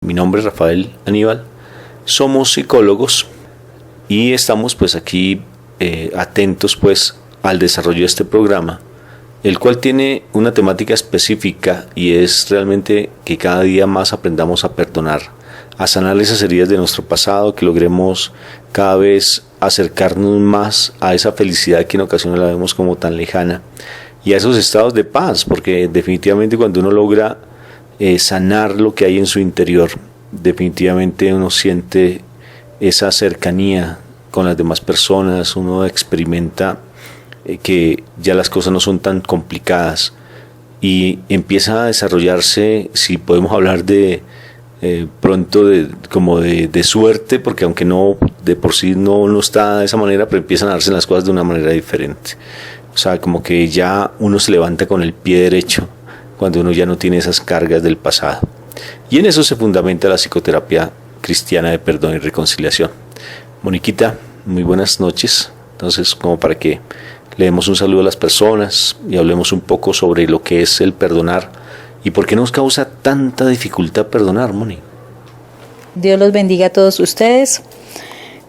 Mi nombre es Rafael Aníbal, somos psicólogos y estamos pues aquí atentos pues al desarrollo de este programa, el cual tiene una temática específica y es realmente que cada día más aprendamos a perdonar, a sanar esas heridas de nuestro pasado, que logremos cada vez acercarnos más a esa felicidad que en ocasiones la vemos como tan lejana y a esos estados de paz, porque definitivamente cuando uno logra sanar lo que hay en su interior, definitivamente uno siente esa cercanía con las demás personas, uno experimenta que ya las cosas no son tan complicadas y empieza a desarrollarse, si podemos hablar de pronto de suerte, porque aunque no de por sí no está de esa manera, pero empiezan a darse las cosas de una manera diferente. O sea, como que ya uno se levanta con el pie derecho cuando uno ya no tiene esas cargas del pasado. Y en eso se fundamenta la psicoterapia cristiana de perdón y reconciliación. Moniquita, muy buenas noches. Entonces, como para que le demos un saludo a las personas y hablemos un poco sobre lo que es el perdonar y por qué nos causa tanta dificultad perdonar, Moni. Dios los bendiga a todos ustedes.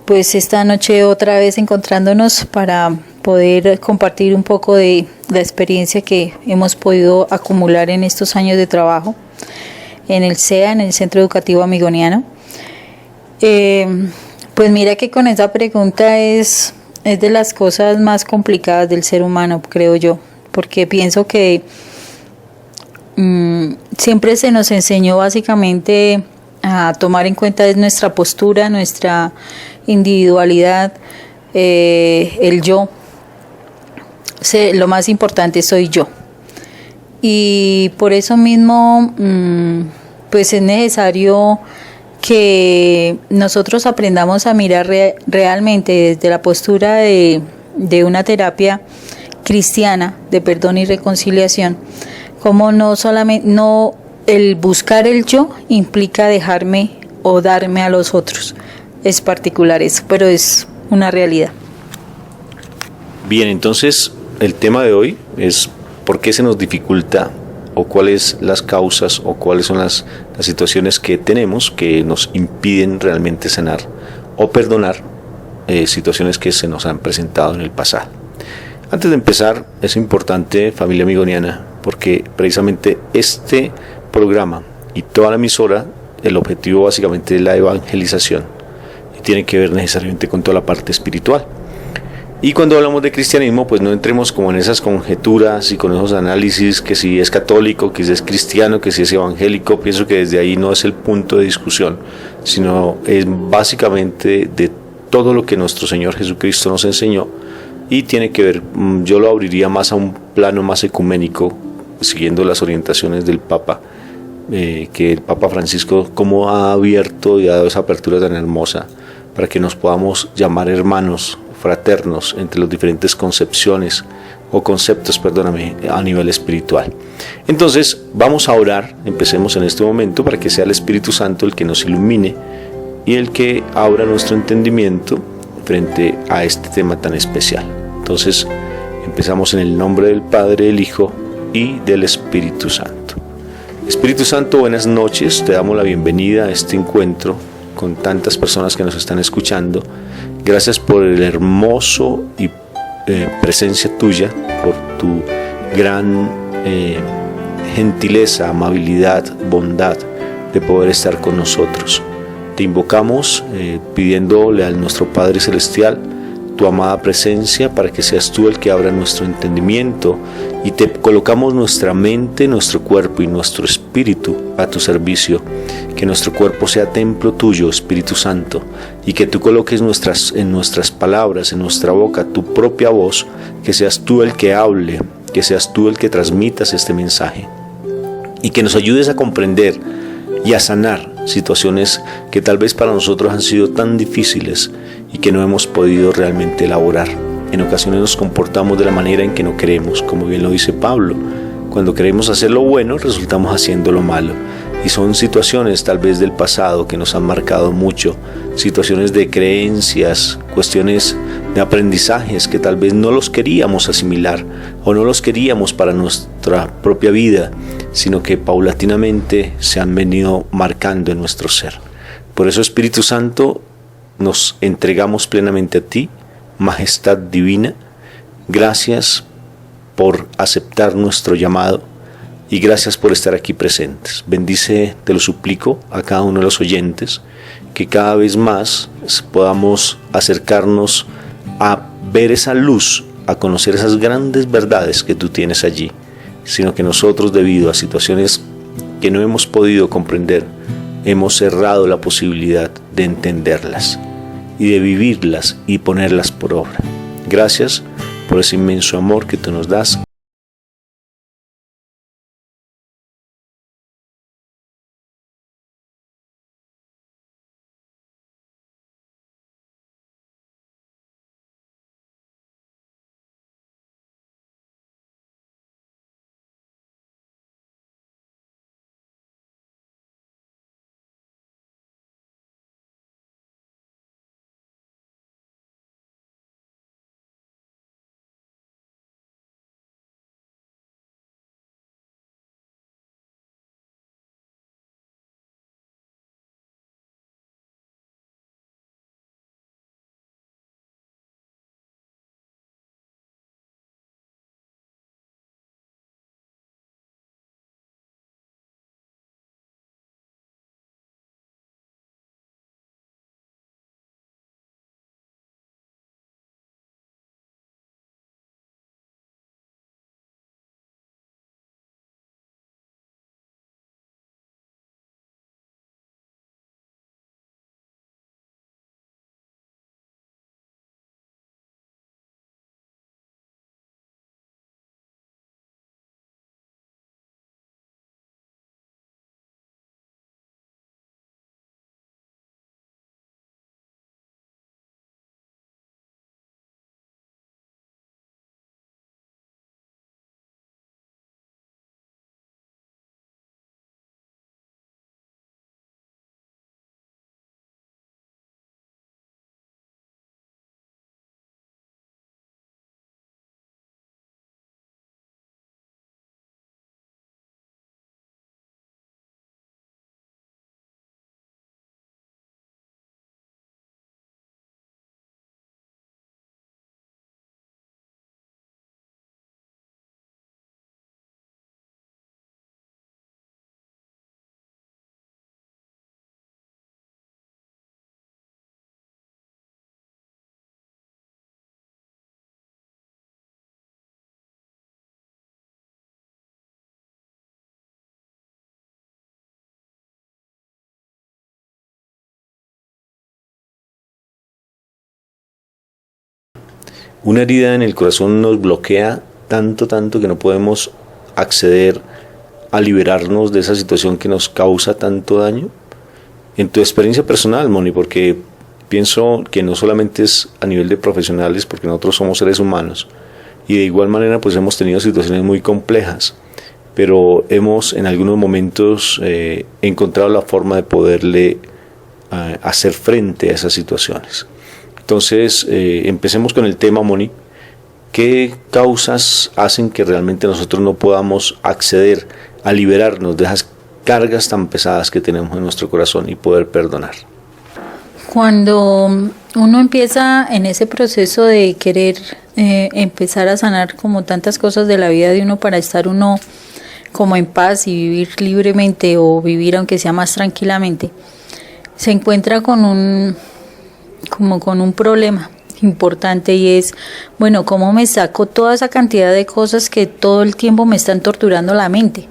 Pues esta noche otra vez encontrándonos para poder compartir un poco de la experiencia que hemos podido acumular en estos años de trabajo en el CEA, en el Centro Educativo Amigoniano. Pues mira que con esa pregunta es de las cosas más complicadas del ser humano, creo yo, porque pienso que siempre se nos enseñó básicamente a tomar en cuenta nuestra postura, nuestra individualidad, el yo. Lo más importante soy yo. Y por eso mismo, pues es necesario que nosotros aprendamos a mirar realmente desde la postura de una terapia cristiana de perdón y reconciliación, como no el buscar el yo implica dejarme o darme a los otros. Es particular eso, pero es una realidad. Bien, entonces el tema de hoy es por qué se nos dificulta o cuáles las causas o cuáles son las situaciones que tenemos que nos impiden realmente sanar o perdonar situaciones que se nos han presentado en el pasado. Antes de empezar, es importante, familia amigoniana, porque precisamente este programa y toda la emisora, el objetivo básicamente es la evangelización y tiene que ver necesariamente con toda la parte espiritual. Y cuando hablamos de cristianismo, pues no entremos como en esas conjeturas y con esos análisis que si es católico, que si es cristiano, que si es evangélico. Pienso que desde ahí no es el punto de discusión, sino es básicamente de todo lo que nuestro Señor Jesucristo nos enseñó y tiene que ver, yo lo abriría más a un plano más ecuménico, siguiendo las orientaciones del Papa, que el Papa Francisco cómo ha abierto y ha dado esa apertura tan hermosa para que nos podamos llamar hermanos, fraternos entre las diferentes concepciones o conceptos, a nivel espiritual. Entonces vamos a orar, empecemos en este momento para que sea el Espíritu Santo el que nos ilumine y el que abra nuestro entendimiento frente a este tema tan especial. Entonces empezamos en el nombre del Padre, del Hijo y del Espíritu Santo. Espíritu Santo, buenas noches, te damos la bienvenida a este encuentro con tantas personas que nos están escuchando. Gracias por el hermoso y presencia tuya, por tu gran gentileza, amabilidad, bondad de poder estar con nosotros. Te invocamos pidiéndole a nuestro Padre Celestial tu amada presencia para que seas tú el que abra nuestro entendimiento y te colocamos nuestra mente, nuestro cuerpo y nuestro espíritu a tu servicio. Que nuestro cuerpo sea templo tuyo, Espíritu Santo, y que tú coloques en nuestras palabras, en nuestra boca, tu propia voz, que seas tú el que hable, que seas tú el que transmitas este mensaje y que nos ayudes a comprender y a sanar situaciones que tal vez para nosotros han sido tan difíciles y que no hemos podido realmente elaborar. En ocasiones nos comportamos de la manera en que no queremos, como bien lo dice Pablo. Cuando queremos hacer lo bueno, resultamos haciendo lo malo. Y son situaciones tal vez del pasado que nos han marcado mucho, situaciones de creencias, cuestiones de aprendizajes que tal vez no los queríamos asimilar o no los queríamos para nuestra propia vida, sino que paulatinamente se han venido marcando en nuestro ser. Por eso, Espíritu Santo, nos entregamos plenamente a ti, Majestad Divina. Gracias por aceptar nuestro llamado y gracias por estar aquí presentes. Bendice, te lo suplico, a cada uno de los oyentes, que cada vez más podamos acercarnos a ver esa luz, a conocer esas grandes verdades que tú tienes allí, sino que nosotros, debido a situaciones que no hemos podido comprender, hemos cerrado la posibilidad de entenderlas y de vivirlas y ponerlas por obra. Gracias por ese inmenso amor que tú nos das. Una herida en el corazón nos bloquea tanto que no podemos acceder a liberarnos de esa situación que nos causa tanto daño. En tu experiencia personal, Moni, porque pienso que no solamente es a nivel de profesionales, porque nosotros somos seres humanos, y de igual manera pues hemos tenido situaciones muy complejas, pero hemos en algunos momentos encontrado la forma de poderle hacer frente a esas situaciones. Entonces, empecemos con el tema, Moni. ¿Qué causas hacen que realmente nosotros no podamos acceder a liberarnos de esas cargas tan pesadas que tenemos en nuestro corazón y poder perdonar? Cuando uno empieza en ese proceso de querer empezar a sanar como tantas cosas de la vida de uno para estar uno como en paz y vivir libremente o vivir aunque sea más tranquilamente, se encuentra con un problema importante y es, bueno, ¿cómo me saco toda esa cantidad de cosas que todo el tiempo me están torturando la mente?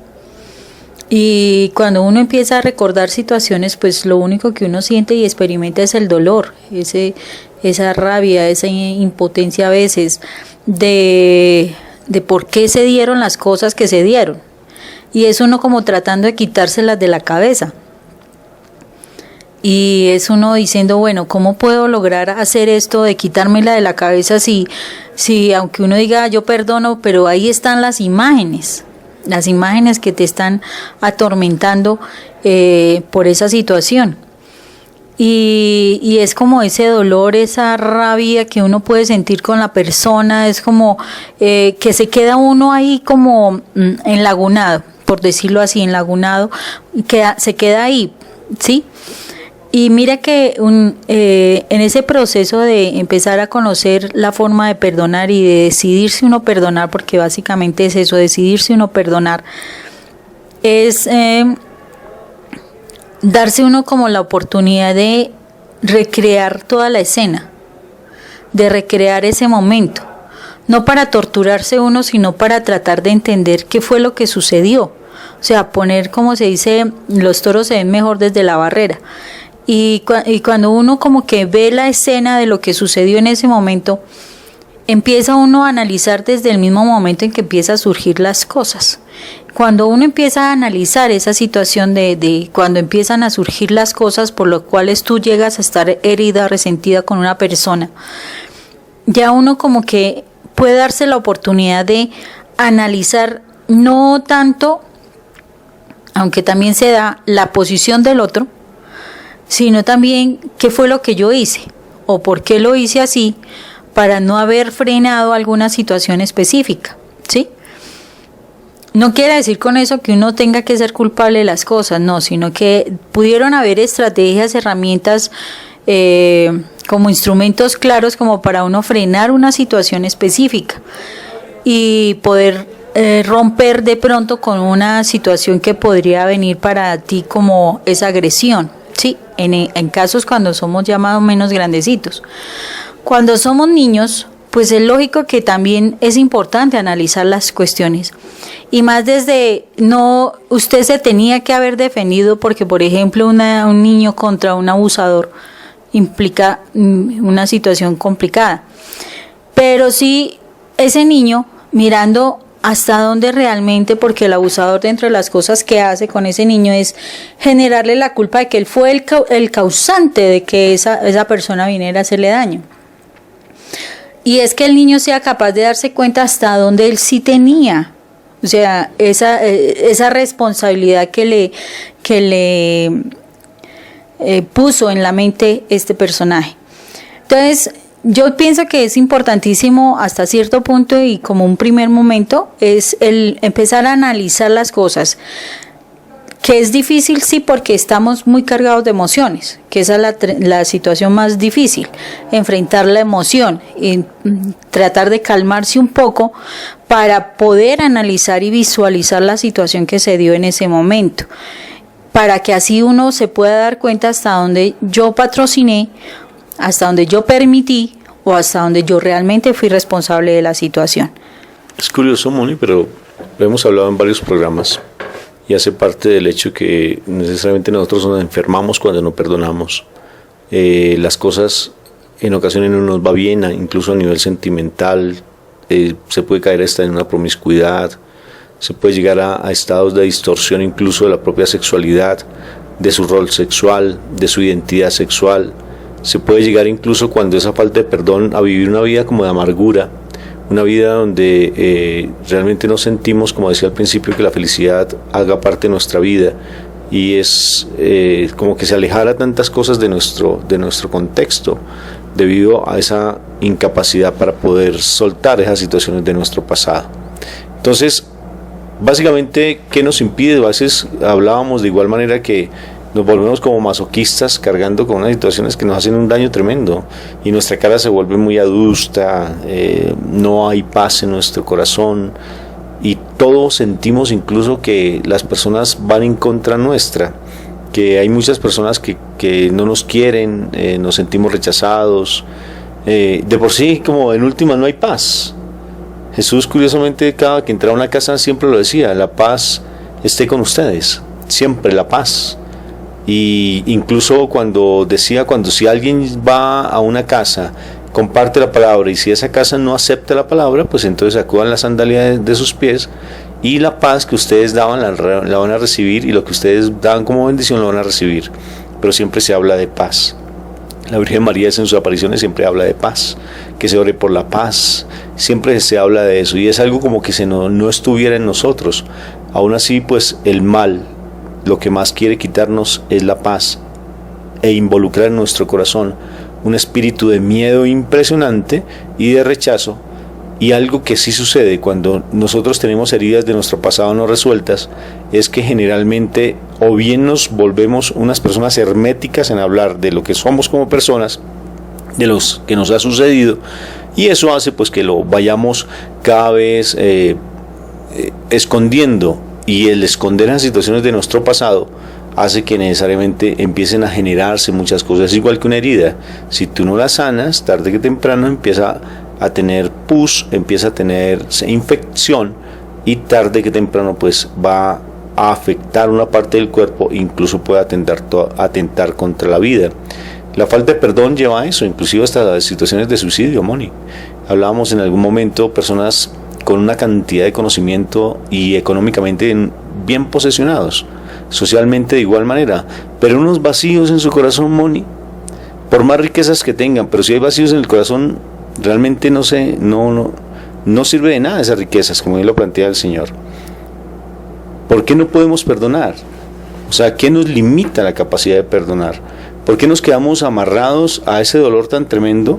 Y cuando uno empieza a recordar situaciones, pues lo único que uno siente y experimenta es el dolor, esa rabia, esa impotencia a veces de por qué se dieron las cosas que se dieron. Y es uno como tratando de quitárselas de la cabeza. Y es uno diciendo, bueno, ¿cómo puedo lograr hacer esto de quitármela de la cabeza si aunque uno diga yo perdono, pero ahí están las imágenes que te están atormentando por esa situación? y es como ese dolor, esa rabia que uno puede sentir con la persona, es como que se queda uno ahí como enlagunado, por decirlo así, enlagunado, y se queda ahí, ¿sí? Y mira que en ese proceso de empezar a conocer la forma de perdonar y de decidirse uno perdonar, porque básicamente es eso, decidirse uno perdonar, es darse uno como la oportunidad de recrear toda la escena, de recrear ese momento, no para torturarse uno, sino para tratar de entender qué fue lo que sucedió. O sea, poner, como se dice, los toros se ven mejor desde la barrera. Y cuando uno como que ve la escena de lo que sucedió en ese momento, empieza uno a analizar desde el mismo momento en que empieza a surgir las cosas. Cuando uno empieza a analizar esa situación de cuando empiezan a surgir las cosas por las cuales tú llegas a estar herida, resentida con una persona, ya uno como que puede darse la oportunidad de analizar no tanto, aunque también se da la posición del otro, sino también qué fue lo que yo hice o por qué lo hice así para no haber frenado alguna situación específica, ¿sí? No quiere decir con eso que uno tenga que ser culpable de las cosas, no, sino que pudieron haber estrategias, herramientas, como instrumentos claros como para uno frenar una situación específica y poder romper de pronto con una situación que podría venir para ti como esa agresión, ¿sí? En casos cuando somos ya más o menos grandecitos. Cuando somos niños, pues es lógico que también es importante analizar las cuestiones. Y más desde, no, usted se tenía que haber defendido porque, por ejemplo, un niño contra un abusador implica una situación complicada. Pero sí, ese niño mirando hasta dónde realmente, porque el abusador, dentro de las cosas que hace con ese niño, es generarle la culpa de que él fue el causante de que esa persona viniera a hacerle daño. Y es que el niño sea capaz de darse cuenta hasta dónde él sí tenía, o sea, esa responsabilidad que le puso en la mente este personaje. Entonces, yo pienso que es importantísimo hasta cierto punto y como un primer momento es el empezar a analizar las cosas, que es difícil, sí, porque estamos muy cargados de emociones, que esa es la situación más difícil, enfrentar la emoción y tratar de calmarse un poco para poder analizar y visualizar la situación que se dio en ese momento, para que así uno se pueda dar cuenta hasta donde yo patrociné, hasta donde yo permití o hasta donde yo realmente fui responsable de la situación. Es curioso, Moni, pero lo hemos hablado en varios programas y hace parte del hecho que necesariamente nosotros nos enfermamos cuando no perdonamos. Las cosas en ocasiones no nos va bien, incluso a nivel sentimental, se puede caer hasta en una promiscuidad, se puede llegar a estados de distorsión incluso de la propia sexualidad, de su rol sexual, de su identidad sexual. Se puede llegar incluso cuando esa falta de perdón a vivir una vida como de amargura, una vida donde realmente no sentimos, como decía al principio, que la felicidad haga parte de nuestra vida y es como que se alejara tantas cosas de nuestro contexto debido a esa incapacidad para poder soltar esas situaciones de nuestro pasado. Entonces, básicamente, ¿qué nos impide? A veces hablábamos de igual manera que nos volvemos como masoquistas cargando con unas situaciones que nos hacen un daño tremendo y nuestra cara se vuelve muy adusta, no hay paz en nuestro corazón y todos sentimos incluso que las personas van en contra nuestra, que hay muchas personas que no nos quieren, nos sentimos rechazados, de por sí como en última no hay paz. Jesús curiosamente cada que entraba a una casa siempre lo decía, la paz esté con ustedes, siempre la paz. Y incluso cuando decía, si alguien va a una casa, comparte la palabra y si esa casa no acepta la palabra, pues entonces acudan las sandalias de sus pies y la paz que ustedes daban la van a recibir y lo que ustedes daban como bendición lo van a recibir, pero siempre se habla de paz. La Virgen María en sus apariciones siempre habla de paz, que se ore por la paz, siempre se habla de eso y es algo como que no estuviera en nosotros. Aún así, pues el mal lo que más quiere quitarnos es la paz e involucrar en nuestro corazón un espíritu de miedo impresionante y de rechazo. Y algo que sí sucede cuando nosotros tenemos heridas de nuestro pasado no resueltas es que generalmente o bien nos volvemos unas personas herméticas en hablar de lo que somos como personas, de los que nos ha sucedido, y eso hace pues que lo vayamos cada vez escondiendo, y el esconder las situaciones de nuestro pasado hace que necesariamente empiecen a generarse muchas cosas. Es igual que una herida, si tú no la sanas, tarde que temprano empieza a tener pus, empieza a tener infección, y tarde que temprano pues va a afectar una parte del cuerpo, incluso puede atentar contra la vida. La falta de perdón lleva a eso, inclusive hasta situaciones de suicidio, Moni. Hablábamos en algún momento personas con una cantidad de conocimiento y económicamente bien posesionados, socialmente de igual manera, pero unos vacíos en su corazón, Moni, por más riquezas que tengan, pero si hay vacíos en el corazón, realmente no sirve de nada esas riquezas, como bien lo plantea el Señor. ¿Por qué no podemos perdonar? O sea, ¿qué nos limita la capacidad de perdonar? ¿Por qué nos quedamos amarrados a ese dolor tan tremendo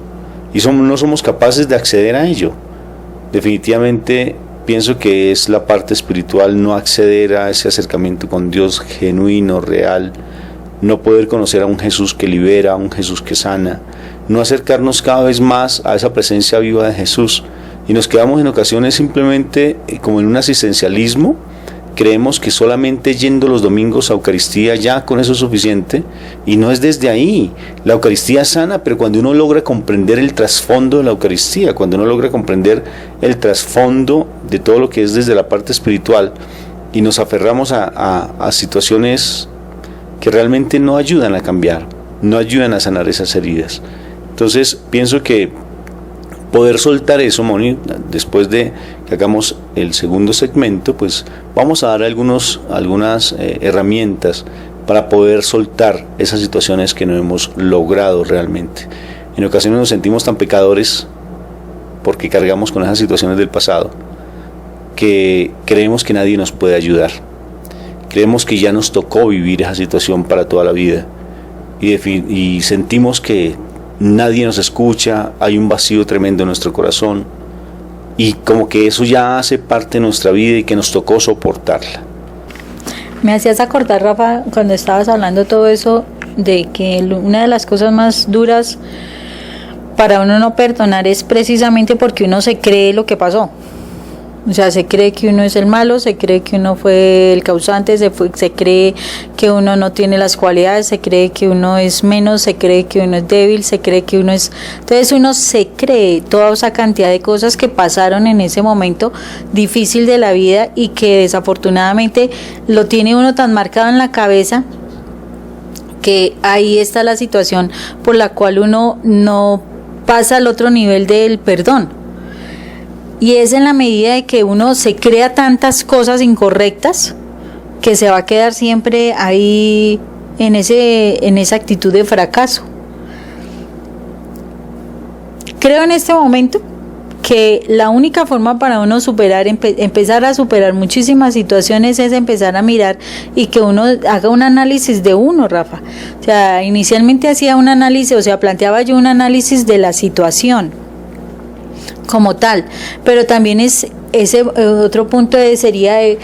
y no somos capaces de acceder a ello? Definitivamente pienso que es la parte espiritual, no acceder a ese acercamiento con Dios genuino, real, no poder conocer a un Jesús que libera, a un Jesús que sana, no acercarnos cada vez más a esa presencia viva de Jesús, y nos quedamos en ocasiones simplemente como en un asistencialismo. Creemos que solamente yendo los domingos a Eucaristía ya con eso es suficiente, y no es desde ahí. La Eucaristía sana, pero cuando uno logra comprender el trasfondo de la Eucaristía, cuando uno logra comprender el trasfondo de todo lo que es desde la parte espiritual, y nos aferramos a situaciones que realmente no ayudan a cambiar, no ayudan a sanar esas heridas. Entonces pienso que poder soltar eso, Moni, después de que hagamos el segundo segmento, pues vamos a dar algunas herramientas para poder soltar esas situaciones que no hemos logrado realmente. En ocasiones nos sentimos tan pecadores porque cargamos con esas situaciones del pasado que creemos que nadie nos puede ayudar. Creemos que ya nos tocó vivir esa situación para toda la vida, y sentimos que nadie nos escucha, hay un vacío tremendo en nuestro corazón, y como que eso ya hace parte de nuestra vida y que nos tocó soportarla. Me hacías acordar, Rafa, cuando estabas hablando todo eso, de que una de las cosas más duras para uno no perdonar es precisamente porque uno se cree lo que pasó. O sea, se cree que uno es el malo, se cree que uno fue el causante, se cree que uno no tiene las cualidades, se cree que uno es menos, se cree que uno es débil, se cree que uno es... Entonces uno se cree toda esa cantidad de cosas que pasaron en ese momento difícil de la vida, y que desafortunadamente lo tiene uno tan marcado en la cabeza que ahí está la situación por la cual uno no pasa al otro nivel del perdón. Y es en la medida de que uno se crea tantas cosas incorrectas que se va a quedar siempre ahí en esa actitud de fracaso. Creo en este momento que la única forma para uno empezar a superar muchísimas situaciones es empezar a mirar y que uno haga un análisis de uno, Rafa. O sea, inicialmente hacía un análisis, o sea, planteaba yo un análisis de la situación como tal, pero también es ese otro punto sería el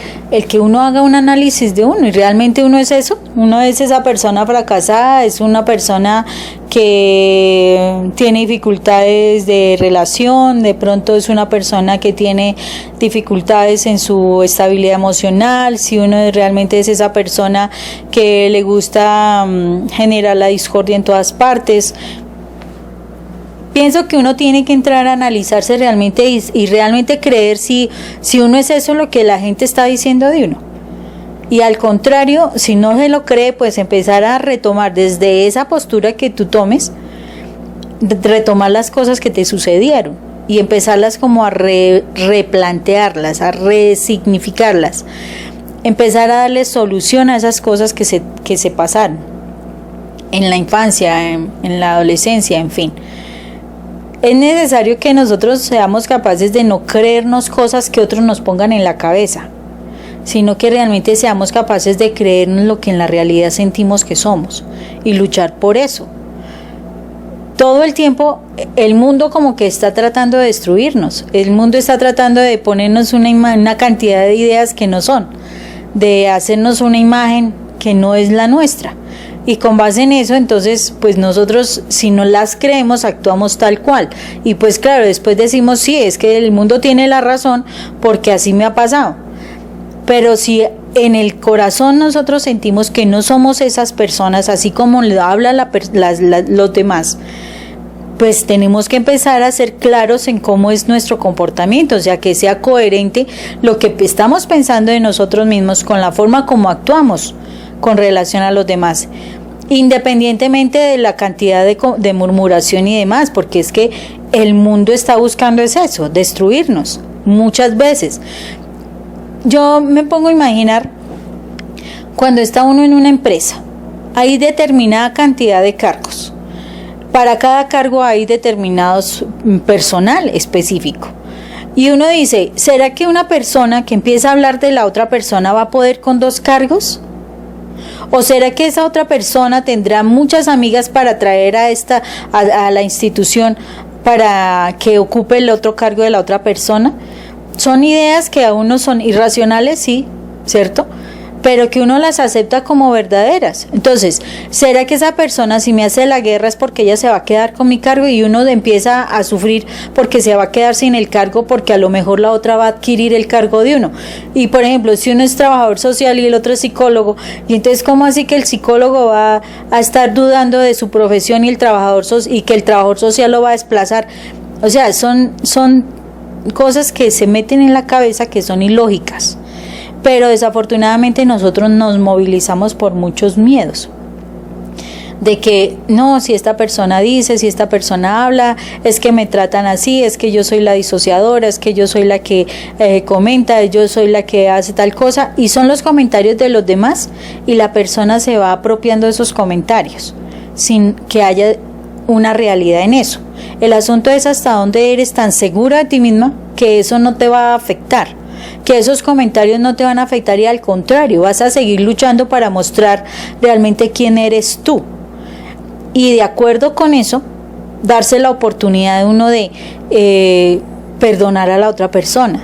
que uno haga un análisis de uno, y realmente uno es eso, uno es esa persona fracasada, es una persona que tiene dificultades de relación, de pronto es una persona que tiene dificultades en su estabilidad emocional, si uno realmente es esa persona que le gusta generar la discordia en todas partes. Pienso que uno tiene que entrar a analizarse realmente y realmente creer si uno es eso lo que la gente está diciendo de uno. Y al contrario, si no se lo cree, pues empezar a retomar desde esa postura que tú tomes, retomar las cosas que te sucedieron y empezarlas como a replantearlas, a resignificarlas, empezar a darle solución a esas cosas que se pasaron en la infancia, en la adolescencia, en fin. Es necesario que nosotros seamos capaces de no creernos cosas que otros nos pongan en la cabeza. sino que realmente seamos capaces de creer en lo que en la realidad sentimos que somos y luchar por eso. Todo el tiempo el mundo como que está tratando de destruirnos, el mundo está tratando de ponernos una cantidad de ideas que no son, de hacernos una imagen que no es la nuestra. Y con base en eso, entonces, pues nosotros, si no las creemos, actuamos tal cual. Y pues claro, después decimos, sí, es que el mundo tiene la razón porque así me ha pasado. Pero si en el corazón nosotros sentimos que no somos esas personas, así como lo hablan los demás, pues tenemos que empezar a ser claros en cómo es nuestro comportamiento, o sea, que sea coherente lo que estamos pensando de nosotros mismos con la forma como actuamos con relación a los demás, independientemente de la cantidad de murmuración y demás, porque es que el mundo está buscando es eso, destruirnos, muchas veces. Yo me pongo a imaginar cuando está uno en una empresa, hay determinada cantidad de cargos. Para cada cargo hay determinados personal específico. Y uno dice, ¿será que una persona que empieza a hablar de la otra persona va a poder con 2 cargos? ¿O será que esa otra persona tendrá muchas amigas para traer a la institución para que ocupe el otro cargo de la otra persona? Son ideas que a uno son irracionales, sí, ¿cierto? Pero que uno las acepta como verdaderas. Entonces, ¿será que esa persona, si me hace la guerra, es porque ella se va a quedar con mi cargo y uno empieza a sufrir porque se va a quedar sin el cargo, porque a lo mejor la otra va a adquirir el cargo de uno? Y por ejemplo, si uno es trabajador social y el otro es psicólogo, y entonces ¿cómo así que el psicólogo va a estar dudando de su profesión y que el trabajador social lo va a desplazar? O sea, son cosas que se meten en la cabeza que son ilógicas. Pero desafortunadamente nosotros nos movilizamos por muchos miedos. De que, no, si esta persona dice, si esta persona habla, es que me tratan así, es que yo soy la disociadora, es que yo soy la que comenta, yo soy la que hace tal cosa. Y son los comentarios de los demás y la persona se va apropiando de esos comentarios sin que haya una realidad en eso. El asunto es hasta dónde eres tan segura de ti misma que eso no te va a afectar, que esos comentarios no te van a afectar y al contrario, vas a seguir luchando para mostrar realmente quién eres tú. Y de acuerdo con eso, darse la oportunidad de uno de perdonar a la otra persona.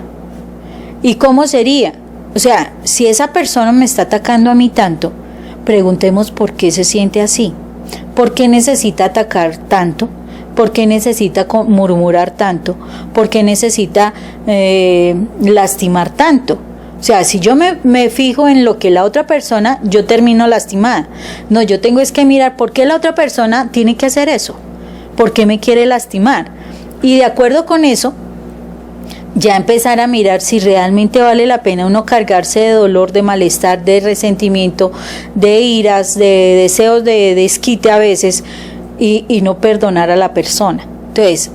¿Y cómo sería? O sea, si esa persona me está atacando a mí tanto, preguntemos por qué se siente así, por qué necesita atacar tanto, por qué necesita murmurar tanto, por qué necesita lastimar tanto. O sea, si yo me fijo en lo que la otra persona, yo termino lastimada. No, yo tengo es que mirar por qué la otra persona tiene que hacer eso, por qué me quiere lastimar. Y de acuerdo con eso, ya empezar a mirar si realmente vale la pena uno cargarse de dolor, de malestar, de resentimiento, de iras, de deseos de desquite a veces, y no perdonar a la persona. Entonces,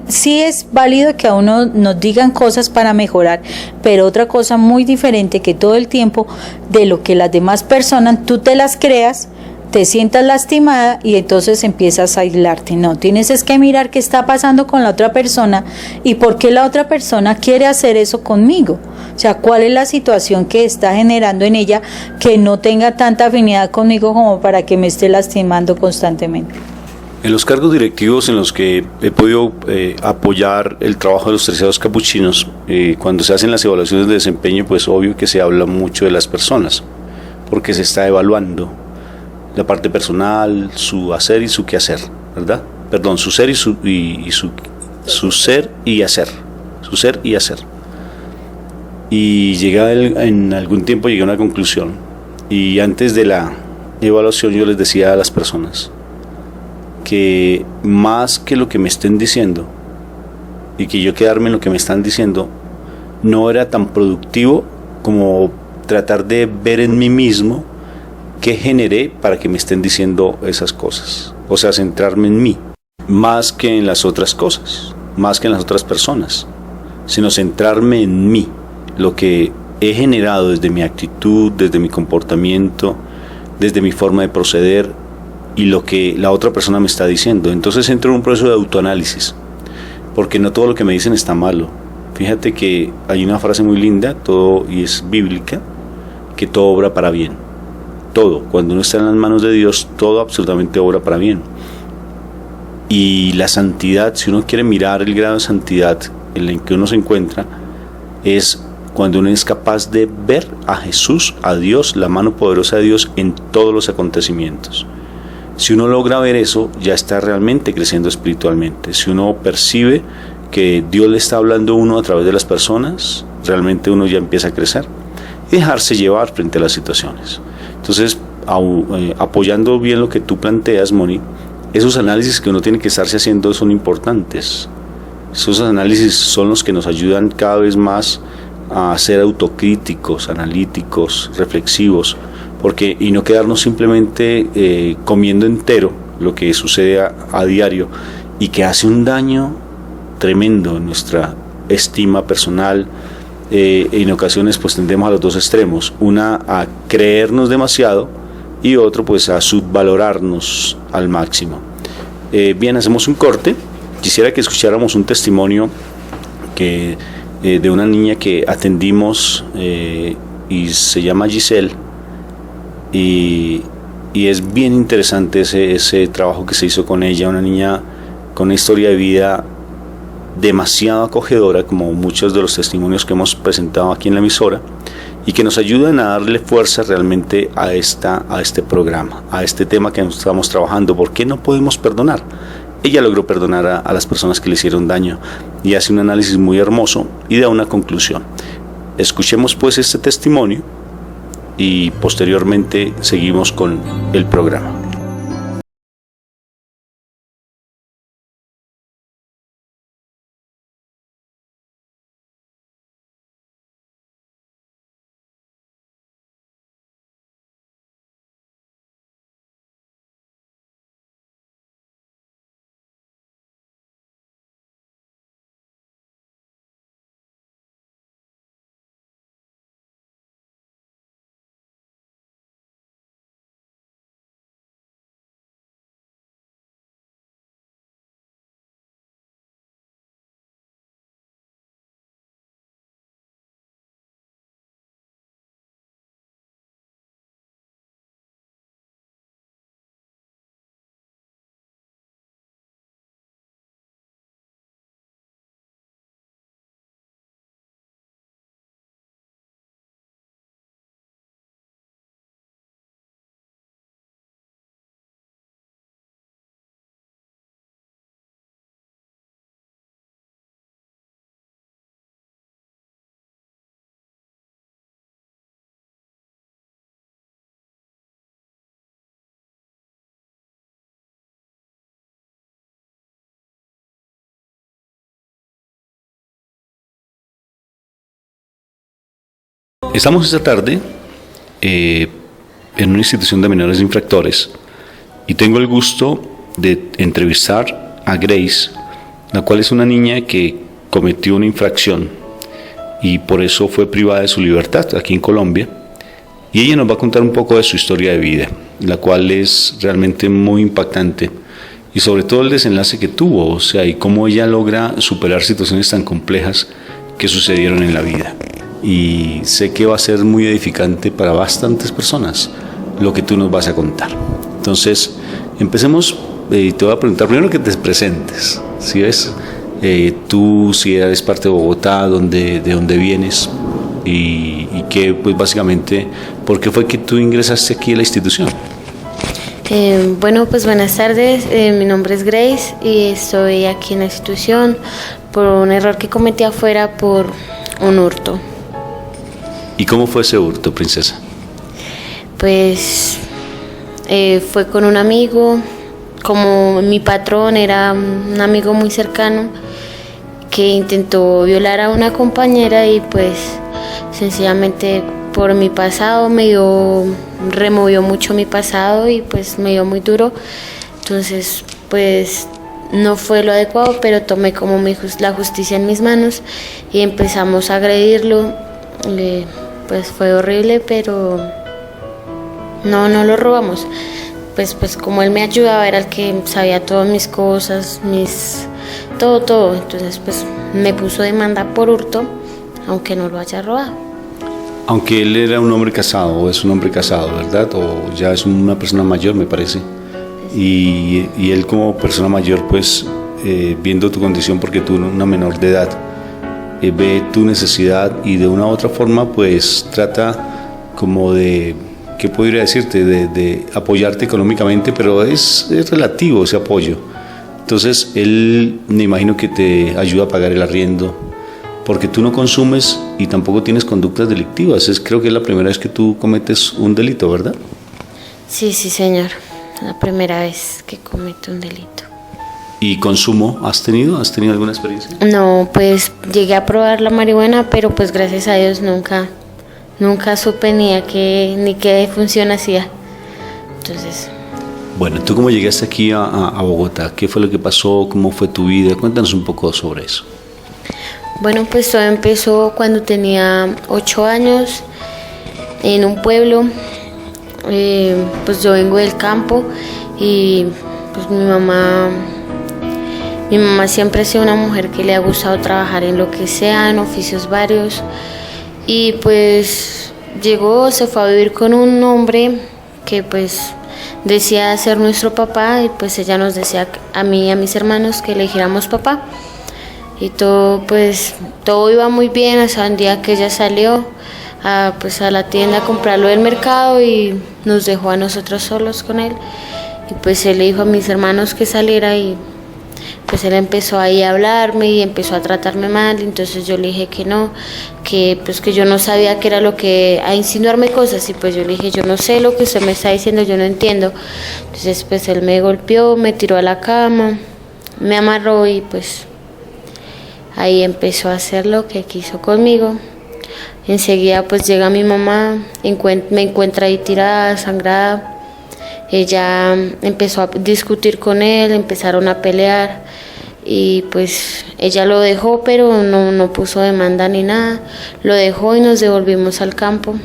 sí es válido que a uno nos digan cosas para mejorar, pero otra cosa muy diferente que todo el tiempo de lo que las demás personas, tú te las creas, te sientas lastimada y entonces empiezas a aislarte. No, tienes es que mirar qué está pasando con la otra persona y por qué la otra persona quiere hacer eso conmigo. O sea, cuál es la situación que está generando en ella que no tenga tanta afinidad conmigo como para que me esté lastimando constantemente. En los cargos directivos en los que he podido apoyar el trabajo de los terciarios capuchinos, cuando se hacen las evaluaciones de desempeño, pues obvio que se habla mucho de las personas, porque se está evaluando la parte personal, su hacer y su quehacer, ¿verdad? Perdón, su ser y su ser y hacer, su ser y hacer. Y en algún tiempo llegué a una conclusión, y antes de la evaluación yo les decía a las personas que más que lo que me estén diciendo y que yo quedarme en lo que me están diciendo, no era tan productivo como tratar de ver en mí mismo qué generé para que me estén diciendo esas cosas. O sea, centrarme en mí, más que en las otras cosas, más que en las otras personas, sino centrarme en mí, lo que he generado desde mi actitud, desde mi comportamiento, desde mi forma de proceder, y lo que la otra persona me está diciendo. Entonces entro en un proceso de autoanálisis, porque no todo lo que me dicen está malo, Fíjate que hay una frase muy linda, y es bíblica, que todo obra para bien. Todo, cuando uno está en las manos de Dios, todo absolutamente obra para bien. Y la santidad, si uno quiere mirar el grado de santidad en el que uno se encuentra, es cuando uno es capaz de ver a Jesús, a Dios, la mano poderosa de Dios en todos los acontecimientos. Si uno logra ver eso, ya está realmente creciendo espiritualmente. Si uno percibe que Dios le está hablando a uno a través de las personas, realmente uno ya empieza a crecer y dejarse llevar frente a las situaciones. Entonces, apoyando bien lo que tú planteas, Moni, esos análisis que uno tiene que estarse haciendo son importantes. Esos análisis son los que nos ayudan cada vez más a ser autocríticos, analíticos, reflexivos, y no quedarnos simplemente comiendo entero lo que sucede a diario y que hace un daño tremendo en nuestra estima personal. En ocasiones pues tendemos a los dos extremos, una a creernos demasiado y otro pues a subvalorarnos al máximo. Bien, hacemos un corte. Quisiera que escucháramos un testimonio de una niña que atendimos y se llama Giselle, y es bien interesante ese trabajo que se hizo con ella, una niña con una historia de vida demasiado acogedora, como muchos de los testimonios que hemos presentado aquí en la emisora, y que nos ayudan a darle fuerza realmente a este programa, a este tema que estamos trabajando. ¿Por qué no podemos perdonar? Ella logró perdonar a las personas que le hicieron daño y hace un análisis muy hermoso y da una conclusión. Escuchemos pues este testimonio y posteriormente seguimos con el programa. Estamos esta tarde en una institución de menores infractores y tengo el gusto de entrevistar a Grace, la cual es una niña que cometió una infracción y por eso fue privada de su libertad aquí en Colombia, y ella nos va a contar un poco de su historia de vida, la cual es realmente muy impactante, y sobre todo el desenlace que tuvo, o sea, y cómo ella logra superar situaciones tan complejas que sucedieron en la vida. Y sé que va a ser muy edificante para bastantes personas lo que tú nos vas a contar. Entonces, empecemos. Te voy a preguntar primero que te presentes, ¿sí ves? Tú, si eres parte de Bogotá, de dónde vienes, y que, pues básicamente, ¿por qué fue que tú ingresaste aquí a la institución? Bueno, pues buenas tardes, mi nombre es Grace y estoy aquí en la institución por un error que cometí afuera por un hurto. ¿Y cómo fue ese hurto, princesa? Pues fue con un amigo, como mi patrón era un amigo muy cercano que intentó violar a una compañera y pues sencillamente por mi pasado removió mucho mi pasado y pues me dio muy duro. Entonces pues no fue lo adecuado, pero tomé como la justicia en mis manos y empezamos a agredirlo. Pues fue horrible, pero no lo robamos. Pues como él me ayudaba, era el que sabía todas mis cosas, todo. Entonces pues me puso demanda por hurto, aunque no lo haya robado. Aunque él era un hombre casado, o es un hombre casado, ¿verdad? O ya es una persona mayor, me parece. Y él como persona mayor, pues, viendo tu condición, porque tú eres una menor de edad, ve tu necesidad y de una u otra forma, pues, trata como de, ¿qué podría decirte? De apoyarte económicamente, pero es relativo ese apoyo. Entonces, él me imagino que te ayuda a pagar el arriendo, porque tú no consumes y tampoco tienes conductas delictivas. Creo que es la primera vez que tú cometes un delito, ¿verdad? Sí, señor. La primera vez que cometo un delito. ¿Y consumo has tenido? ¿Has tenido alguna experiencia? No, pues llegué a probar la marihuana, pero pues gracias a Dios nunca supe ni qué función hacía. Entonces... Bueno, ¿tú cómo llegaste aquí a Bogotá? ¿Qué fue lo que pasó? ¿Cómo fue tu vida? Cuéntanos un poco sobre eso. Bueno, pues todo empezó cuando tenía 8 años en un pueblo. Pues yo vengo del campo y pues mi mamá siempre ha sido una mujer que le ha gustado trabajar en lo que sea, en oficios varios, y pues se fue a vivir con un hombre que pues decía ser nuestro papá, y pues ella nos decía a mí y a mis hermanos que le dijéramos papá, y todo iba muy bien hasta un día que ella salió a la tienda a comprarlo del mercado y nos dejó a nosotros solos con él, y pues él le dijo a mis hermanos que saliera, y pues él empezó ahí a hablarme y empezó a tratarme mal. Entonces yo le dije que no, que yo no sabía qué era a insinuarme cosas, y pues yo le dije, yo no sé lo que usted me está diciendo, yo no entiendo. Entonces pues él me golpeó, me tiró a la cama, me amarró, y pues ahí empezó a hacer lo que quiso conmigo. Enseguida pues llega mi mamá, me encuentra ahí tirada, sangrada. Ella empezó a discutir con él, empezaron a pelear, y pues ella lo dejó, pero no puso demanda ni nada. Lo dejó y nos devolvimos al campo.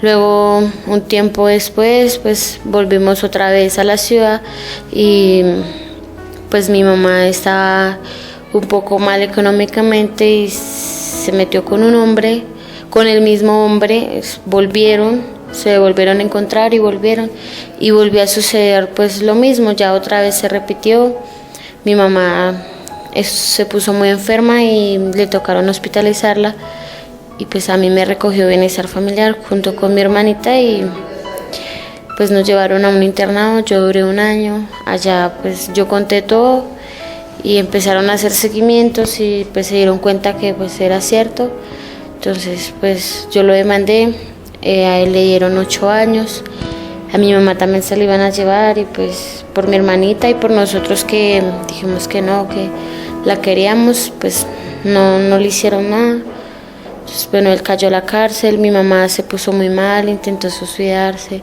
Luego, un tiempo después, pues volvimos otra vez a la ciudad, y pues mi mamá estaba un poco mal económicamente y se metió con un hombre, con el mismo hombre. Se volvieron a encontrar y volvió a suceder pues lo mismo, ya otra vez se repitió. Mi mamá se puso muy enferma y le tocaron hospitalizarla, y pues a mí me recogió Bienestar Familiar junto con mi hermanita, y pues nos llevaron a un internado. Yo duré 1 año, allá pues yo conté todo y empezaron a hacer seguimientos, y pues se dieron cuenta que pues era cierto. Entonces pues yo lo demandé. A él le dieron 8 años, a mi mamá también se le iban a llevar, y pues por mi hermanita y por nosotros que dijimos que no, que la queríamos, pues no le hicieron nada. Entonces bueno, él cayó a la cárcel, mi mamá se puso muy mal, intentó suicidarse.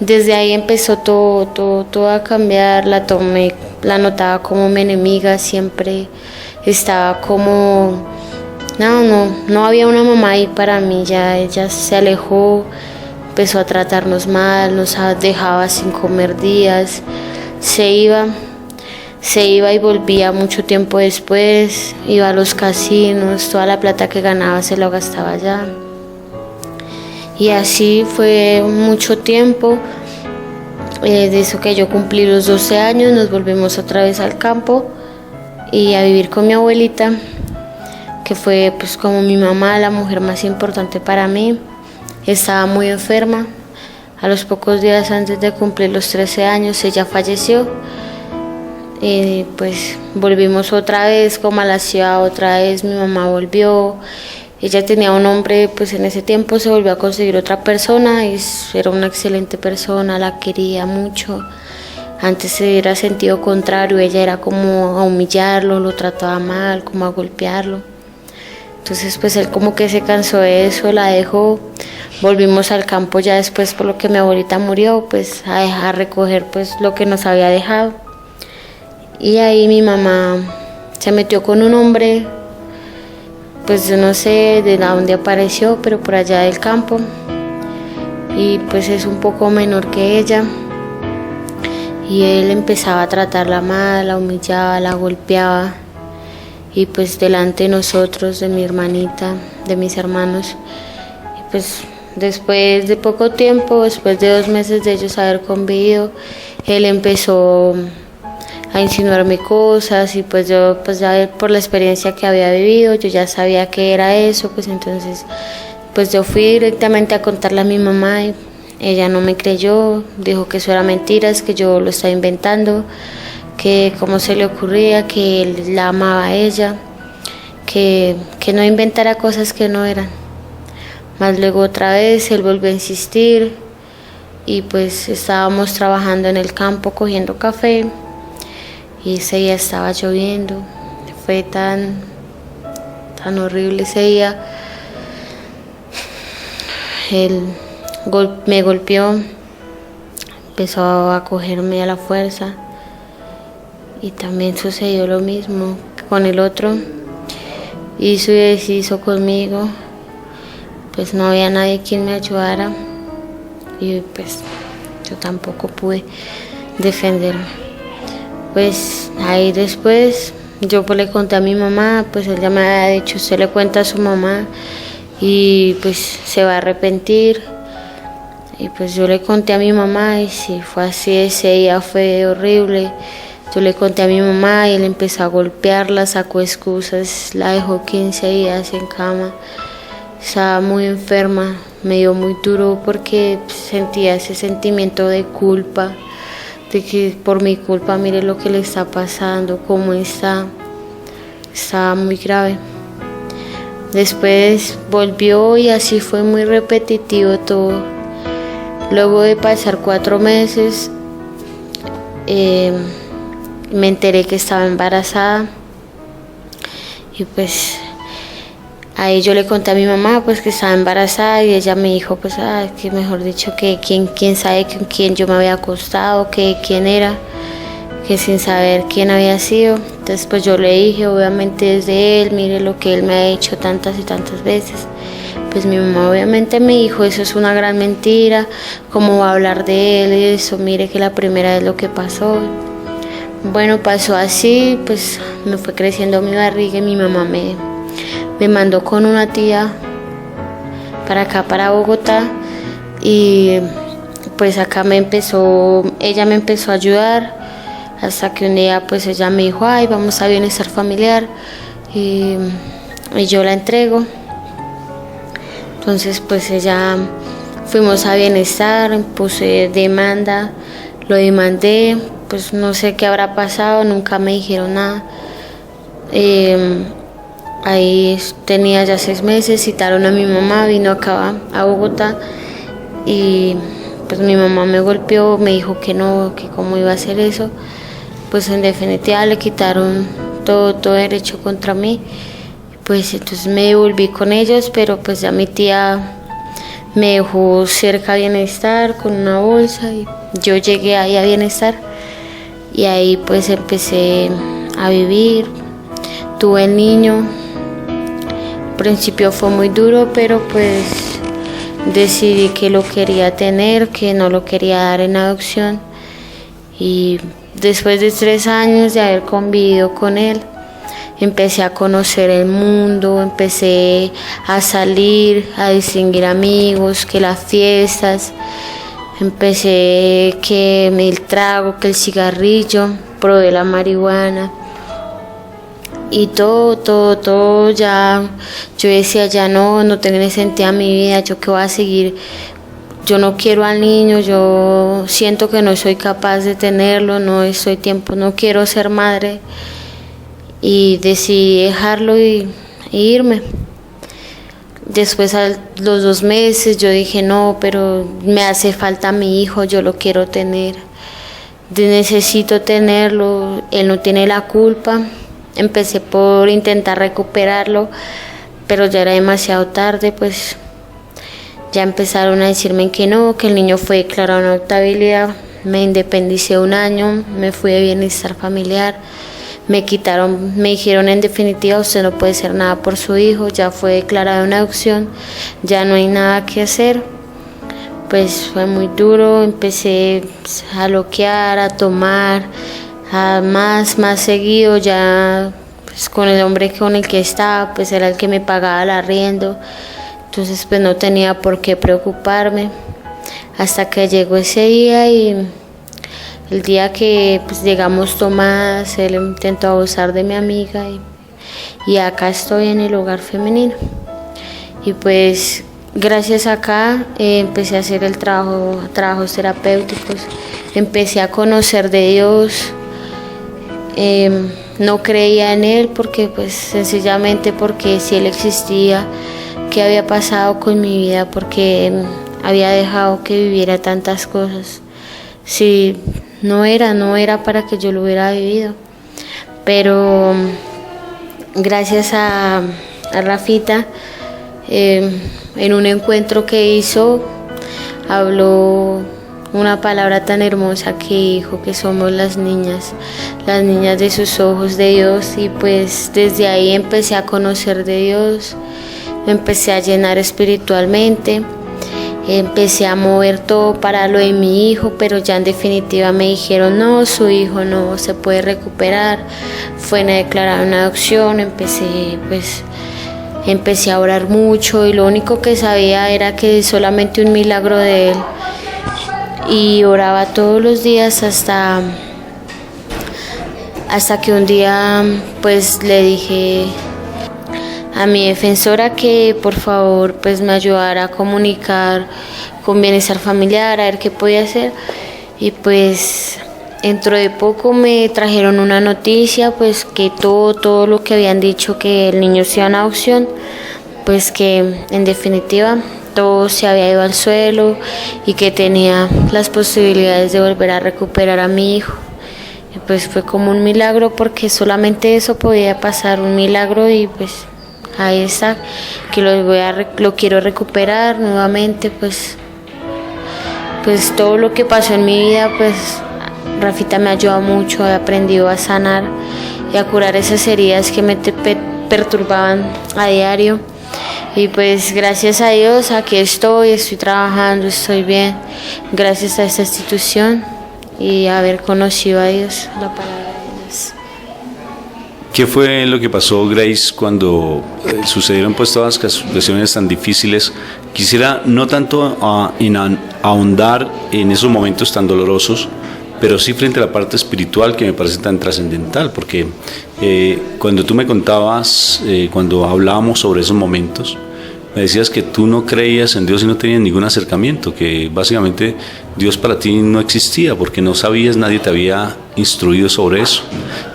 Desde ahí empezó todo a cambiar. La notaba como mi enemiga, siempre estaba como... No había una mamá ahí para mí. Ya ella se alejó, empezó a tratarnos mal, nos dejaba sin comer días, se iba y volvía mucho tiempo después, iba a los casinos, toda la plata que ganaba se lo gastaba allá. Y así fue mucho tiempo. De eso que yo cumplí los 12 años, nos volvimos otra vez al campo y a vivir con mi abuelita, que fue pues como mi mamá, la mujer más importante para mí. Estaba muy enferma. A los pocos días antes de cumplir los 13 años ella falleció. Y pues volvimos otra vez como a la ciudad, otra vez mi mamá volvió. Ella tenía un hombre, pues en ese tiempo se volvió a conseguir otra persona, y era una excelente persona, la quería mucho. Antes era sentido contrario, ella era como a humillarlo, lo trataba mal, como a golpearlo. Entonces pues él como que se cansó de eso, la dejó. Volvimos al campo ya después, por lo que mi abuelita murió, pues a recoger pues lo que nos había dejado. Y ahí mi mamá se metió con un hombre, pues yo no sé de dónde apareció, pero por allá del campo, y pues es un poco menor que ella. y él empezaba a tratarla mal, la humillaba, la golpeaba, y pues delante de nosotros, de mi hermanita, de mis hermanos, y pues después de poco tiempo, después de 2 meses de ellos haber convivido, él empezó a insinuarme cosas, y pues yo, pues ya por la experiencia que había vivido, yo ya sabía que era eso, pues entonces pues yo fui directamente a contarle a mi mamá, y ella no me creyó, dijo que eso era mentiras, que yo lo estaba inventando, que cómo se le ocurría, que él la amaba a ella, que no inventara cosas que no eran. Más luego otra vez él volvió a insistir, y pues estábamos trabajando en el campo cogiendo café, y ese día estaba lloviendo. Fue tan horrible ese día. Él me golpeó, empezó a cogerme a la fuerza, y también sucedió lo mismo con el otro. Hizo y deshizo conmigo, pues no había nadie quien me ayudara, y pues yo tampoco pude defenderme. Pues ahí después yo pues le conté a mi mamá, pues él ya me había dicho, usted le cuenta a su mamá y pues se va a arrepentir. Y pues yo le conté a mi mamá, y sí, fue así, ese día fue horrible. Yo le conté a mi mamá y él empezó a golpearla, sacó excusas, la dejó 15 días en cama. Estaba muy enferma, me dio muy duro porque sentía ese sentimiento de culpa, de que por mi culpa mire lo que le está pasando, cómo está. Estaba muy grave. Después volvió y así fue muy repetitivo todo. Luego de pasar 4 meses, me enteré que estaba embarazada, y pues ahí yo le conté a mi mamá pues que estaba embarazada, y ella me dijo pues que mejor dicho que quién sabe con quién yo me había acostado, que quién era, que sin saber quién había sido. Entonces pues yo le dije, obviamente es de él, mire lo que él me ha hecho tantas y tantas veces. Pues mi mamá obviamente me dijo, eso es una gran mentira, ¿cómo va a hablar de él? Eso, mire que la primera vez lo que pasó. Bueno, pasó así, pues me fue creciendo mi barriga, y mi mamá me mandó con una tía para acá, para Bogotá, y pues acá ella me empezó a ayudar, hasta que un día pues ella me dijo, ay, vamos a Bienestar Familiar, y yo la entrego. Entonces pues fuimos a Bienestar, puse demanda, lo demandé, pues no sé qué habrá pasado, nunca me dijeron nada. Ahí tenía ya 6 meses, citaron a mi mamá, vino acá a Bogotá, y pues mi mamá me golpeó, me dijo que no, que cómo iba a hacer eso. Pues en definitiva le quitaron todo derecho contra mí. Pues entonces me devolví con ellos, pero pues ya mi tía me dejó cerca a Bienestar con una bolsa, y yo llegué ahí a Bienestar, y ahí pues empecé a vivir. Tuve el niño. Al principio fue muy duro, pero pues decidí que lo quería tener, que no lo quería dar en adopción, y después de 3 años de haber convivido con él, empecé a conocer el mundo, empecé a salir, a distinguir amigos, que las fiestas, empecé que el trago, que el cigarrillo, probé la marihuana, y todo ya, yo decía ya no tiene sentido a mi vida, yo qué voy a seguir, yo no quiero al niño, yo siento que no soy capaz de tenerlo, no quiero ser madre. Y decidí dejarlo y irme. Después a los 2 meses yo dije no, pero me hace falta mi hijo, yo lo quiero tener, necesito tenerlo, él no tiene la culpa. Empecé por intentar recuperarlo, pero ya era demasiado tarde, pues ya empezaron a decirme que no, que el niño fue declarado en adoptabilidad. Me independicé 1 año, me fui de Bienestar Familiar. Me dijeron en definitiva, usted no puede hacer nada por su hijo, ya fue declarado en adopción, ya no hay nada que hacer. pues fue muy duro. Empecé a loquear, a tomar, a más seguido. Ya pues con el hombre con el que estaba, pues era el que me pagaba el arriendo, entonces pues no tenía por qué preocuparme, hasta que llegó ese día. Y el día que pues llegamos tomadas, él intentó abusar de mi amiga, y acá estoy en el hogar femenino. Y pues gracias acá empecé a hacer trabajos terapéuticos, empecé a conocer de Dios. No creía en Él porque pues sencillamente porque si Él existía, ¿qué había pasado con mi vida? Porque había dejado que viviera tantas cosas. Si no era para que yo lo hubiera vivido. Pero gracias a Rafita, en un encuentro que hizo, habló una palabra tan hermosa que dijo que somos las niñas de sus ojos de Dios. Y pues desde ahí empecé a conocer de Dios, me empecé a llenar espiritualmente, empecé a mover todo para lo de mi hijo, pero ya en definitiva me dijeron no, su hijo no se puede recuperar, fue declarada una adopción. Empecé a orar mucho y lo único que sabía era que solamente un milagro de él, y oraba todos los días hasta que un día pues le dije a mi defensora que por favor pues me ayudara a comunicar con Bienestar Familiar, a ver qué podía hacer. Y pues dentro de poco me trajeron una noticia, pues que todo lo que habían dicho, que el niño se iba en adopción, pues que en definitiva todo se había ido al suelo y que tenía las posibilidades de volver a recuperar a mi hijo. Y pues fue como un milagro, porque solamente eso podía pasar, un milagro. Y pues ahí está, que lo quiero recuperar nuevamente. Pues todo lo que pasó en mi vida, pues Rafita me ayudó mucho, he aprendido a sanar y a curar esas heridas que me perturbaban a diario. Y pues gracias a Dios aquí estoy trabajando, estoy bien, gracias a esta institución y haber conocido a Dios, la palabra de Dios. ¿Qué fue lo que pasó, Grace, cuando sucedieron pues todas las situaciones tan difíciles? Quisiera no tanto ahondar en esos momentos tan dolorosos, pero sí frente a la parte espiritual, que me parece tan trascendental, porque cuando tú me contabas, cuando hablábamos sobre esos momentos, me decías que tú no creías en Dios y no tenías ningún acercamiento, que básicamente Dios para ti no existía porque no sabías, nadie te había instruido sobre eso.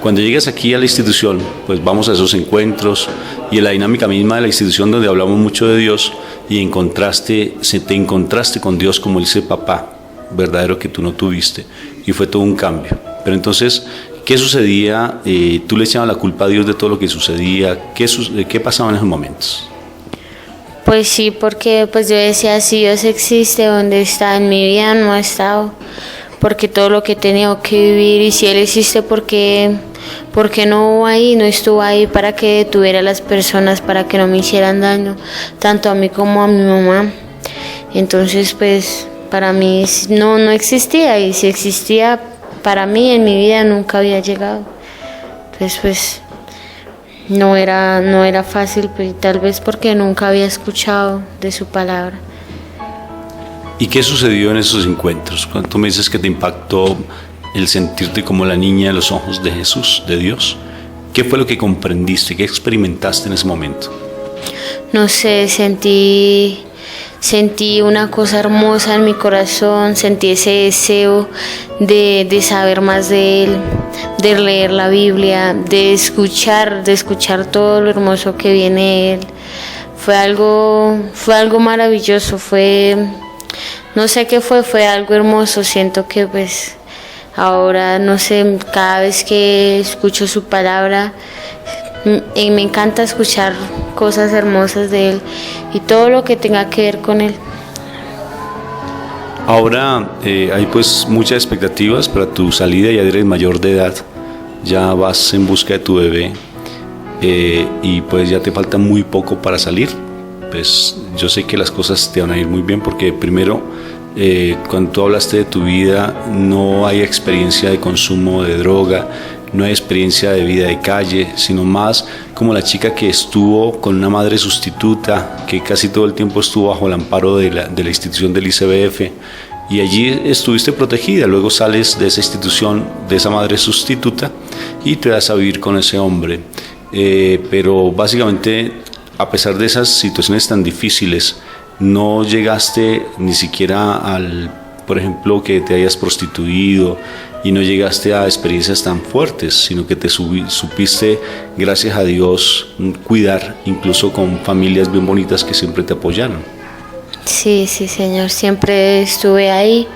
Cuando llegas aquí a la institución, pues vamos a esos encuentros y en la dinámica misma de la institución, donde hablamos mucho de Dios, y te encontraste con Dios como ese papá verdadero que tú no tuviste, y fue todo un cambio. Pero entonces, ¿qué sucedía? ¿Tú le echabas la culpa a Dios de todo lo que sucedía? ¿Qué pasaba en esos momentos? Pues sí, porque pues yo decía, si Dios existe, ¿dónde está? En mi vida no ha estado, porque todo lo que he tenido que vivir, y si Él existe, ¿por qué no estuvo ahí para que detuviera a las personas, para que no me hicieran daño, tanto a mí como a mi mamá? Entonces pues para mí no existía, y si existía, para mí en mi vida nunca había llegado. Entonces pues no era fácil, pues, tal vez porque nunca había escuchado de su palabra. ¿Y qué sucedió en esos encuentros? Cuando tú me dices que te impactó el sentirte como la niña de los ojos de Jesús, de Dios, ¿qué fue lo que comprendiste? ¿Qué experimentaste en ese momento? No sé, sentí una cosa hermosa en mi corazón, sentí ese deseo de saber más de Él, de leer la Biblia, de escuchar todo lo hermoso que viene de Él. Fue algo maravilloso, no sé qué fue algo hermoso. Siento que pues ahora, no sé, cada vez que escucho su palabra, me encanta escuchar cosas hermosas de Él y todo lo que tenga que ver con Él. Ahora hay pues muchas expectativas para tu salida, ya eres mayor de edad, ya vas en busca de tu bebé, y pues ya te falta muy poco para salir. Pues yo sé que las cosas te van a ir muy bien, porque primero Cuando tú hablaste de tu vida, no hay experiencia de consumo de droga, no hay experiencia de vida de calle, sino más como la chica que estuvo con una madre sustituta, que casi todo el tiempo estuvo bajo el amparo de la institución del ICBF, y allí estuviste protegida. Luego sales de esa institución, de esa madre sustituta, y te vas a vivir con ese hombre. Pero básicamente, a pesar de esas situaciones tan difíciles, no llegaste ni siquiera por ejemplo, que te hayas prostituido, y no llegaste a experiencias tan fuertes, sino que te supiste, gracias a Dios, cuidar, incluso con familias bien bonitas que siempre te apoyaron. Sí, sí, Señor, siempre estuve ahí,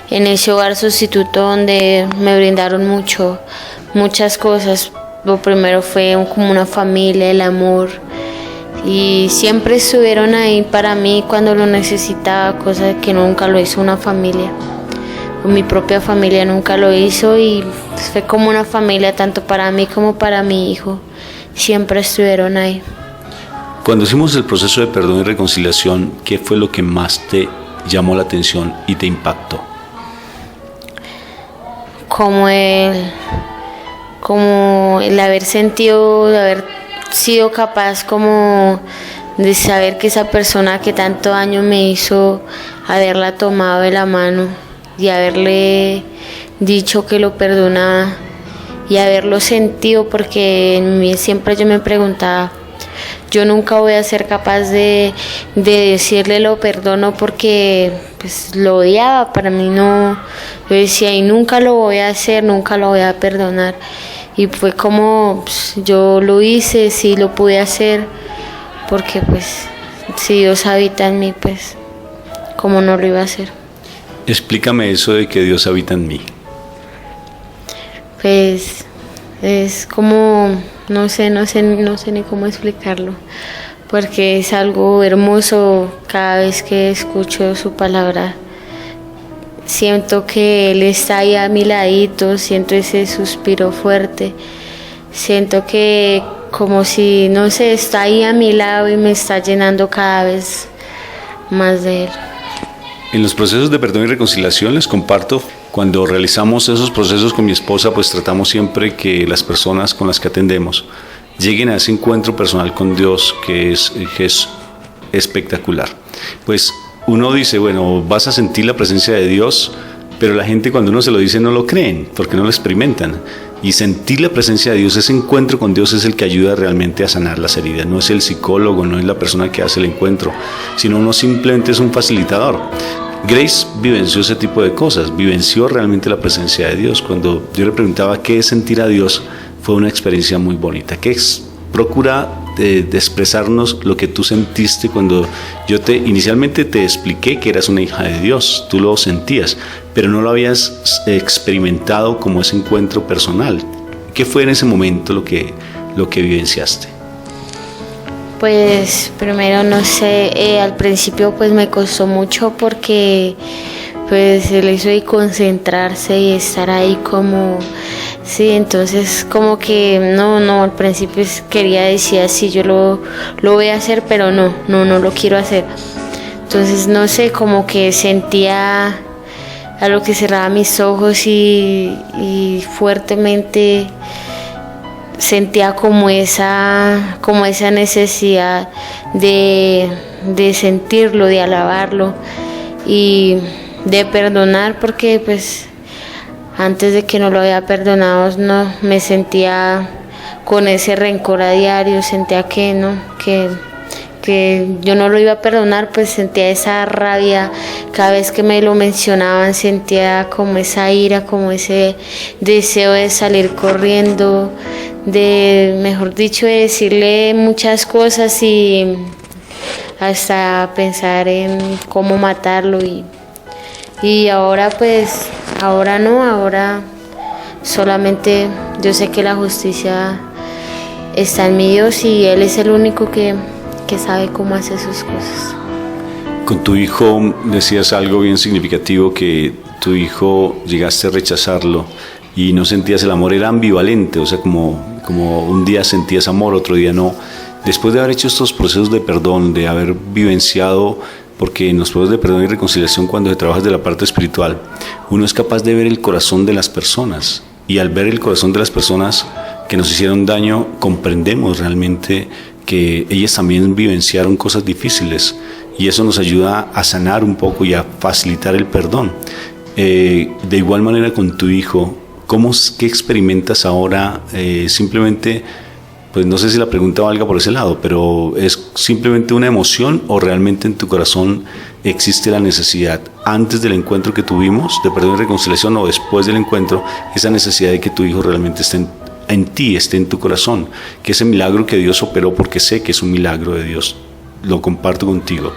en ese hogar sustituto donde me brindaron muchas cosas. Lo primero fue como una familia, el amor, y siempre estuvieron ahí para mí cuando lo necesitaba, cosa que nunca lo hizo una familia. Mi propia familia nunca lo hizo, y fue como una familia tanto para mí como para mi hijo. Siempre estuvieron ahí. Cuando hicimos el proceso de perdón y reconciliación, ¿qué fue lo que más te llamó la atención y te impactó? Como el haber sentido, de haber sido capaz como de saber que esa persona que tanto daño me hizo, haberla tomado de la mano y haberle dicho que lo perdonaba y haberlo sentido, porque en mí siempre yo me preguntaba, yo nunca voy a ser capaz de decirle lo perdono, porque pues lo odiaba. Para mí no, yo decía, y nunca lo voy a hacer, nunca lo voy a perdonar. Y fue como, pues, yo lo hice, sí lo pude hacer, porque pues si Dios habita en mí, pues cómo no lo iba a hacer. Explícame eso de que Dios habita en mí. Pues es como, no sé ni cómo explicarlo, porque es algo hermoso. Cada vez que escucho su palabra, siento que Él está ahí a mi ladito, siento ese suspiro fuerte, siento que como si, no sé, está ahí a mi lado y me está llenando cada vez más de Él. En los procesos de perdón y reconciliación les comparto, cuando realizamos esos procesos con mi esposa, pues tratamos siempre que las personas con las que atendemos lleguen a ese encuentro personal con Dios, que es espectacular. Pues uno dice, bueno, vas a sentir la presencia de Dios, pero la gente cuando uno se lo dice no lo creen, porque no lo experimentan. Y sentir la presencia de Dios, ese encuentro con Dios, es el que ayuda realmente a sanar las heridas. No es el psicólogo, no es la persona que hace el encuentro, sino uno simplemente es un facilitador. Grace vivenció ese tipo de cosas, vivenció realmente la presencia de Dios. Cuando yo le preguntaba qué es sentir a Dios, fue una experiencia muy bonita. Procura de expresarnos lo que tú sentiste cuando yo inicialmente te expliqué que eras una hija de Dios. Tú lo sentías, pero no lo habías experimentado como ese encuentro personal. ¿Qué fue en ese momento lo que vivenciaste? Pues primero, no sé, al principio pues me costó mucho, porque pues el hecho de concentrarse y estar ahí como, sí, entonces como que no, al principio quería decir, sí, yo lo voy a hacer, pero no lo quiero hacer. Entonces, no sé, como que sentía a lo que cerraba mis ojos y fuertemente sentía como esa necesidad de sentirlo, de alabarlo y de perdonar, porque pues antes de que no lo había perdonado, no me sentía con ese rencor a diario, sentía que yo no lo iba a perdonar, pues sentía esa rabia cada vez que me lo mencionaban, sentía como esa ira, como ese deseo de salir corriendo, mejor dicho, de decirle muchas cosas y hasta pensar en cómo matarlo. Y ahora pues, ahora solamente yo sé que la justicia está en mi Dios y Él es el único que sabe cómo hacer sus cosas. Con tu hijo decías algo bien significativo, que tu hijo llegaste a rechazarlo y no sentías el amor, era ambivalente, o sea, como un día sentías amor, otro día no. Después de haber hecho estos procesos de perdón, de haber vivenciado porque en los procesos de perdón y reconciliación, cuando se trabaja desde la parte espiritual, uno es capaz de ver el corazón de las personas, y al ver el corazón de las personas que nos hicieron daño, comprendemos realmente que ellas también vivenciaron cosas difíciles, y eso nos ayuda a sanar un poco y a facilitar el perdón. De igual manera con tu hijo, ¿qué experimentas ahora? Simplemente, pues no sé si la pregunta valga por ese lado, pero ¿es simplemente una emoción o realmente en tu corazón existe la necesidad, antes del encuentro que tuvimos de perdón y reconciliación o después del encuentro, esa necesidad de que tu hijo realmente esté en ti, esté en tu corazón, que ese milagro que Dios operó, porque sé que es un milagro de Dios, lo comparto contigo,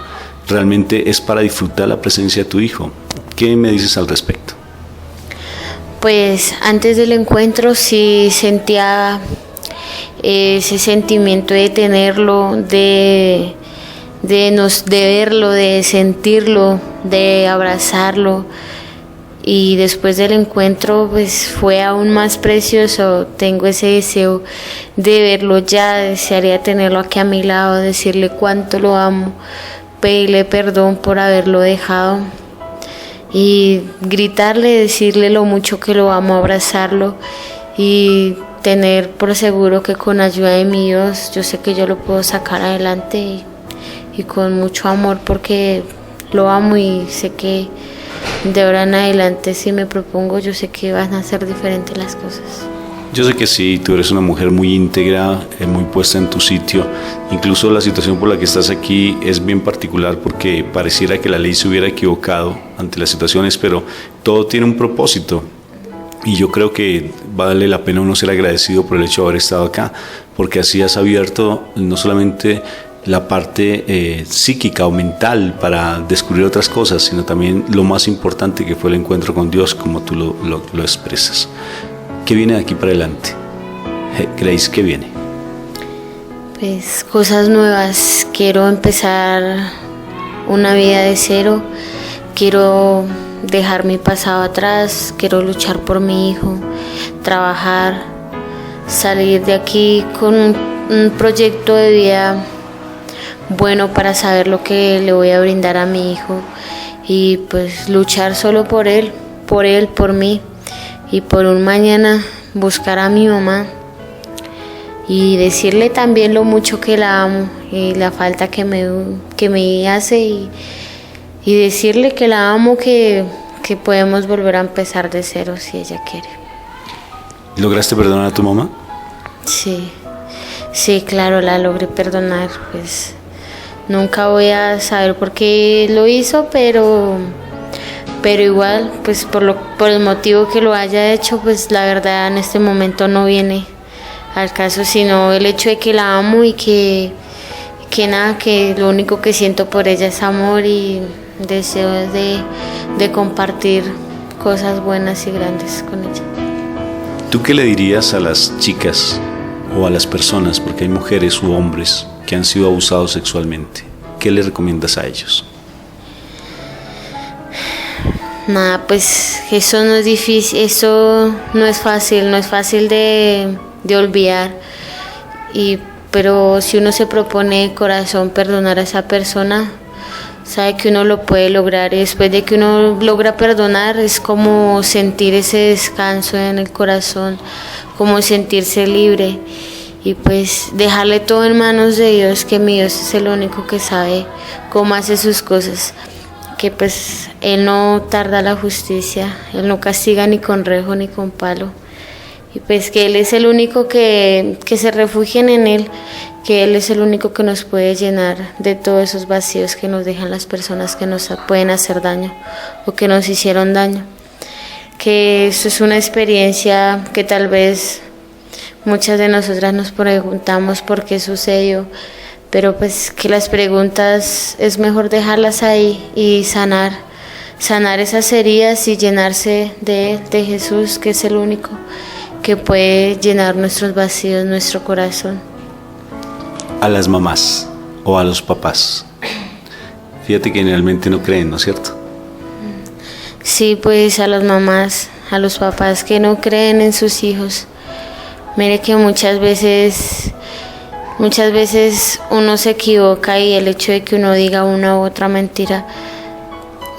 realmente es para disfrutar la presencia de tu hijo? ¿Qué me dices al respecto? Pues antes del encuentro sí sentía ese sentimiento de tenerlo, de verlo, de sentirlo, de abrazarlo, y después del encuentro pues fue aún más precioso. Tengo ese deseo de verlo ya, desearía tenerlo aquí a mi lado, decirle cuánto lo amo, pedirle perdón por haberlo dejado y gritarle, decirle lo mucho que lo amo, abrazarlo y tener por seguro que con ayuda de mi Dios, yo sé que yo lo puedo sacar adelante y con mucho amor, porque lo amo y sé que de ahora en adelante, si me propongo, yo sé que van a ser diferentes las cosas. Yo sé que sí, tú eres una mujer muy íntegra, muy puesta en tu sitio. Incluso la situación por la que estás aquí es bien particular, porque pareciera que la ley se hubiera equivocado ante las situaciones, pero todo tiene un propósito. Y yo creo que vale la pena uno ser agradecido por el hecho de haber estado acá, porque así has abierto no solamente la parte psíquica o mental para descubrir otras cosas, sino también lo más importante, que fue el encuentro con Dios, como tú lo expresas. ¿Qué viene de aquí para adelante? ¿Creéis que viene? Pues cosas nuevas. Quiero empezar una vida de cero. Quiero dejar mi pasado atrás. Quiero luchar por mi hijo, trabajar, salir de aquí con un proyecto de vida bueno para saber lo que le voy a brindar a mi hijo, y pues luchar solo por él, por mí, y por un mañana buscar a mi mamá y decirle también lo mucho que la amo y la falta que me hace, y decirle que la amo, que podemos volver a empezar de cero si ella quiere. ¿Lograste perdonar a tu mamá? Sí, claro, la logré perdonar. Pues nunca voy a saber por qué lo hizo, pero igual, pues por el motivo que lo haya hecho, pues la verdad en este momento no viene al caso, sino el hecho de que la amo y que lo único que siento por ella es amor y deseo de compartir cosas buenas y grandes con ella. ¿Tú qué le dirías a las chicas o a las personas, porque hay mujeres u hombres que han sido abusados sexualmente? ¿Qué le recomiendas a ellos? Nada, pues eso no es difícil, eso no es fácil de olvidar, pero si uno se propone de corazón perdonar a esa persona, sabe que uno lo puede lograr, y después de que uno logra perdonar es como sentir ese descanso en el corazón, como sentirse libre, y pues dejarle todo en manos de Dios, que mi Dios es el único que sabe cómo hace sus cosas, que pues Él no tarda la justicia, Él no castiga ni con rejo ni con palo, y pues que Él es el único que se refugien en Él, que Él es el único que nos puede llenar de todos esos vacíos que nos dejan las personas que nos pueden hacer daño o que nos hicieron daño. Que eso es una experiencia que tal vez muchas de nosotras nos preguntamos por qué sucedió, pero pues que las preguntas es mejor dejarlas ahí y sanar esas heridas y llenarse de Jesús, que es el único que puede llenar nuestros vacíos, nuestro corazón. A las mamás o a los papás, fíjate que generalmente no creen, ¿no es cierto? Sí, pues a las mamás, a los papás que no creen en sus hijos. Mire que muchas veces Muchas veces uno se equivoca y el hecho de que uno diga una u otra mentira,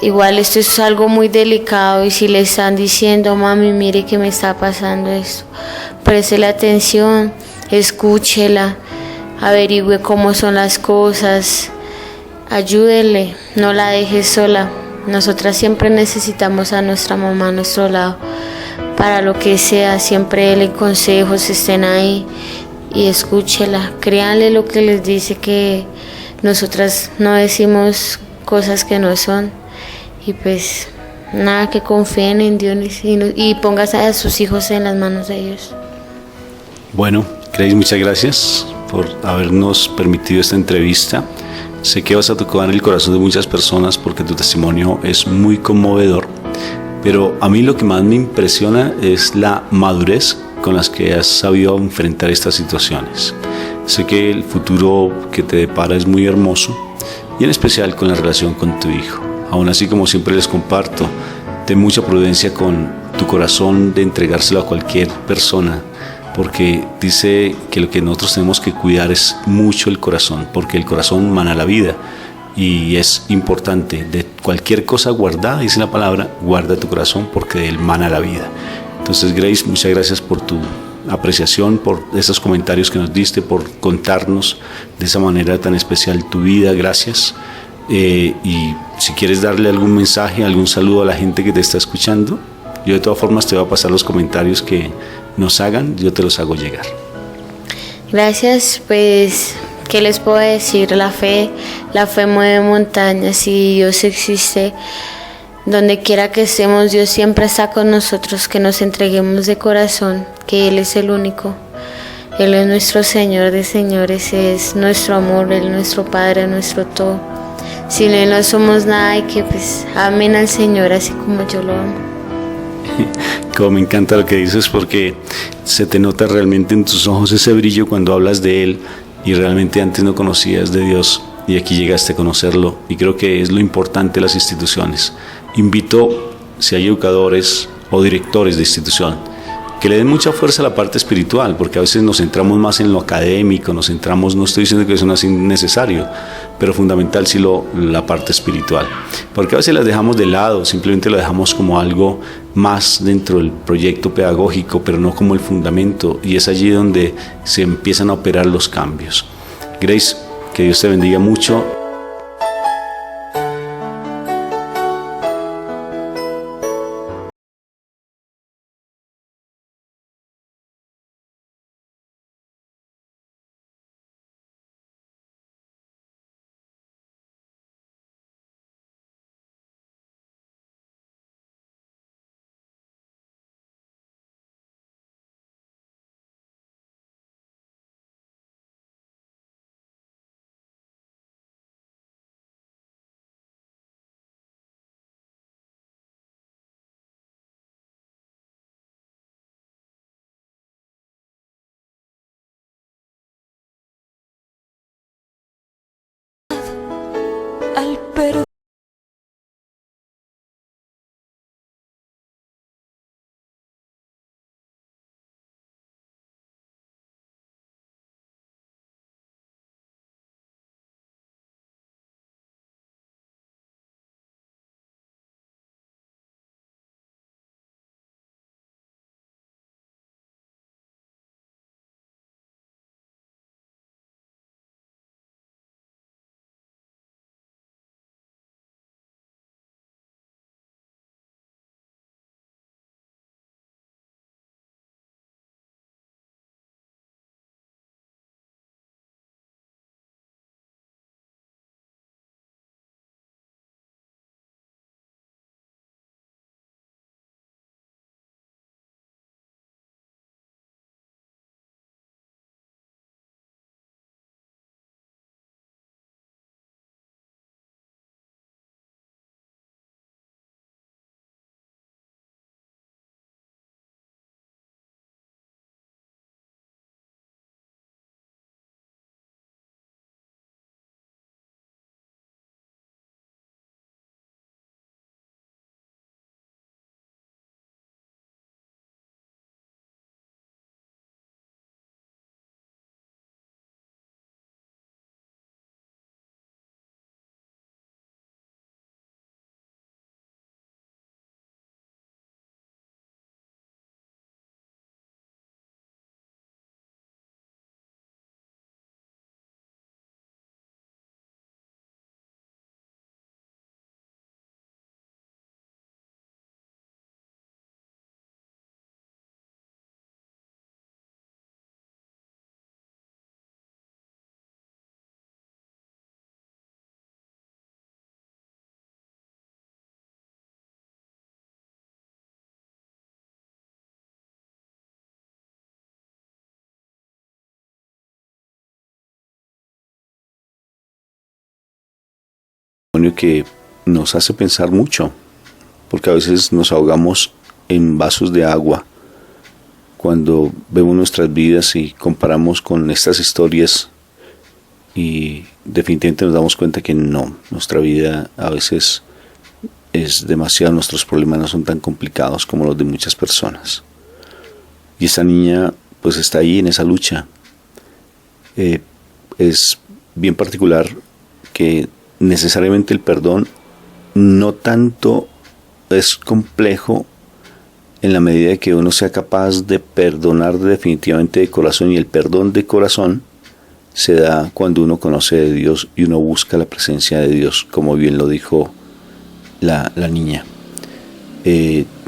igual esto es algo muy delicado y si le están diciendo, mami, mire que me está pasando esto, préstele atención, escúchela, averigüe cómo son las cosas, ayúdele, no la deje sola. Nosotras siempre necesitamos a nuestra mamá a nuestro lado para lo que sea, siempre denle consejos, estén ahí y escúchela, créanle lo que les dice, que nosotras no decimos cosas que no son y pues nada, que confíen en Dios y póngase a sus hijos en las manos de ellos. Bueno, Grace, muchas gracias por habernos permitido esta entrevista. Sé que vas a tocar el corazón de muchas personas porque tu testimonio es muy conmovedor, pero a mí lo que más me impresiona es la madurez con las que has sabido enfrentar estas situaciones. Sé que el futuro que te depara es muy hermoso y en especial con la relación con tu hijo. Aún así, como siempre les comparto, ten mucha prudencia con tu corazón de entregárselo a cualquier persona, porque dice que lo que nosotros tenemos que cuidar es mucho el corazón, porque el corazón mana la vida y es importante. De cualquier cosa guardada, dice la palabra, guarda tu corazón porque de él mana la vida. Entonces, Grace, muchas gracias por tu apreciación, por esos comentarios que nos diste, por contarnos de esa manera tan especial tu vida. Gracias. Y si quieres darle algún mensaje, algún saludo a la gente que te está escuchando, yo de todas formas te voy a pasar los comentarios que nos hagan, yo te los hago llegar. Gracias, pues, ¿qué les puedo decir? La fe mueve montañas y Dios existe. Donde quiera que estemos, Dios siempre está con nosotros, que nos entreguemos de corazón, que Él es el único. Él es nuestro Señor de señores, es nuestro amor, Él es nuestro Padre, nuestro todo. Sin Él no somos nada y que pues amen al Señor así como yo lo amo. Como me encanta lo que dices, porque se te nota realmente en tus ojos ese brillo cuando hablas de Él y realmente antes no conocías de Dios y aquí llegaste a conocerlo, y creo que es lo importante de las instituciones. Invito, si hay educadores o directores de institución, que le den mucha fuerza a la parte espiritual, porque a veces nos centramos más en lo académico, no estoy diciendo que eso no es innecesario, pero fundamental sí la parte espiritual, porque a veces las dejamos de lado, simplemente lo dejamos como algo más dentro del proyecto pedagógico, pero no como el fundamento, y es allí donde se empiezan a operar los cambios. Grace, que Dios te bendiga mucho. Al perder testimonio que nos hace pensar mucho, porque a veces nos ahogamos en vasos de agua cuando vemos nuestras vidas y comparamos con estas historias, y definitivamente nos damos cuenta que no, nuestra vida a veces es demasiado, nuestros problemas no son tan complicados como los de muchas personas. Y esta niña pues está ahí en esa lucha. Es bien particular que necesariamente el perdón no tanto es complejo en la medida que uno sea capaz de perdonar definitivamente de corazón, y el perdón de corazón se da cuando uno conoce de Dios y uno busca la presencia de Dios, como bien lo dijo la niña.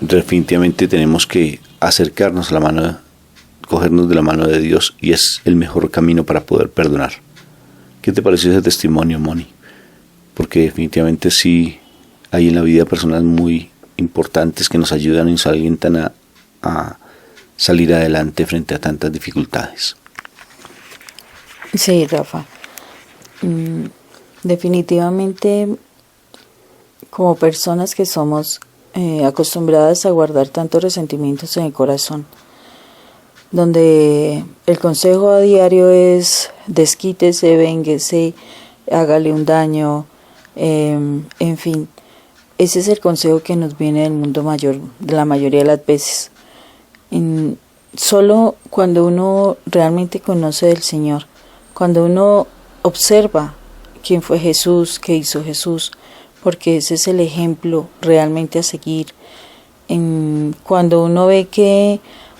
Definitivamente tenemos que acercarnos a la mano, cogernos de la mano de Dios, y es el mejor camino para poder perdonar. ¿Qué te pareció ese testimonio, Moni? Porque definitivamente sí hay en la vida personas muy importantes que nos ayudan y nos alientan a salir adelante frente a tantas dificultades. Sí, Rafa. Definitivamente, como personas que somos acostumbradas a guardar tantos resentimientos en el corazón, donde el consejo a diario es desquítese, vénguese, hágale un daño, en fin, ese es el consejo que nos viene del mundo mayor, de la mayoría de las veces. Solo cuando uno realmente conoce del Señor, cuando uno observa quién fue Jesús, qué hizo Jesús, porque ese es el ejemplo realmente a seguir, cuando uno ve que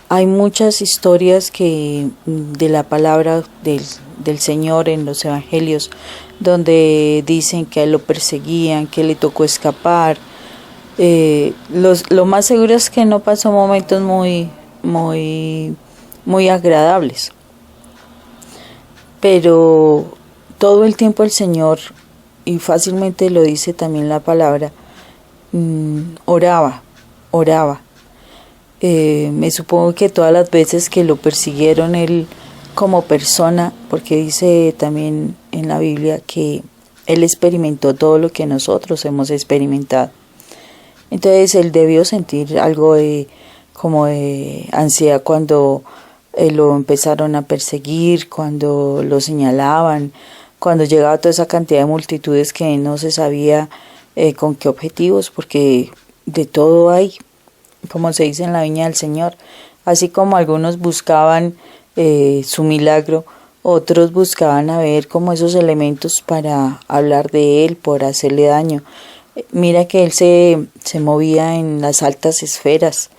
hay muchas historias de la palabra del Señor en los evangelios, donde dicen que a él lo perseguían, que le tocó escapar. Lo más seguro es que no pasó momentos muy agradables. Pero todo el tiempo el Señor, y fácilmente lo dice también la palabra, oraba. Me supongo que todas las veces que lo persiguieron él como persona, porque dice también en la Biblia que él experimentó todo lo que nosotros hemos experimentado. Entonces él debió sentir algo como de ansiedad cuando lo empezaron a perseguir, cuando lo señalaban, cuando llegaba toda esa cantidad de multitudes que no se sabía con qué objetivos, porque de todo hay, como se dice en la viña del Señor. Así como algunos buscaban su milagro, otros buscaban a ver como esos elementos para hablar de él, por hacerle daño. Mira que él se movía en las altas esferas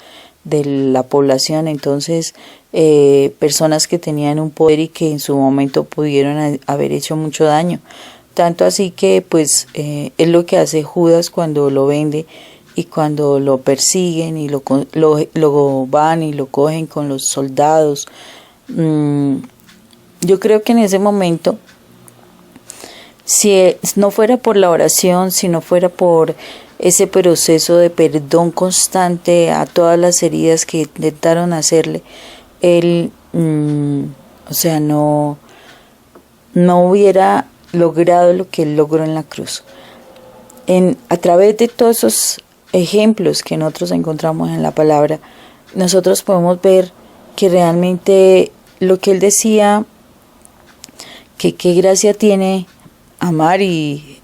de la población, entonces personas que tenían un poder y que en su momento pudieron haber hecho mucho daño. Tanto así que pues es lo que hace Judas cuando lo vende y cuando lo persiguen y lo van y lo cogen con los soldados. Yo creo que en ese momento, si no fuera por la oración, si no fuera por ese proceso de perdón constante a todas las heridas que intentaron hacerle, él, no hubiera logrado lo que él logró en la cruz. A través de todos esos ejemplos que nosotros encontramos en la palabra, nosotros podemos ver que realmente lo que él decía, que qué gracia tiene amar y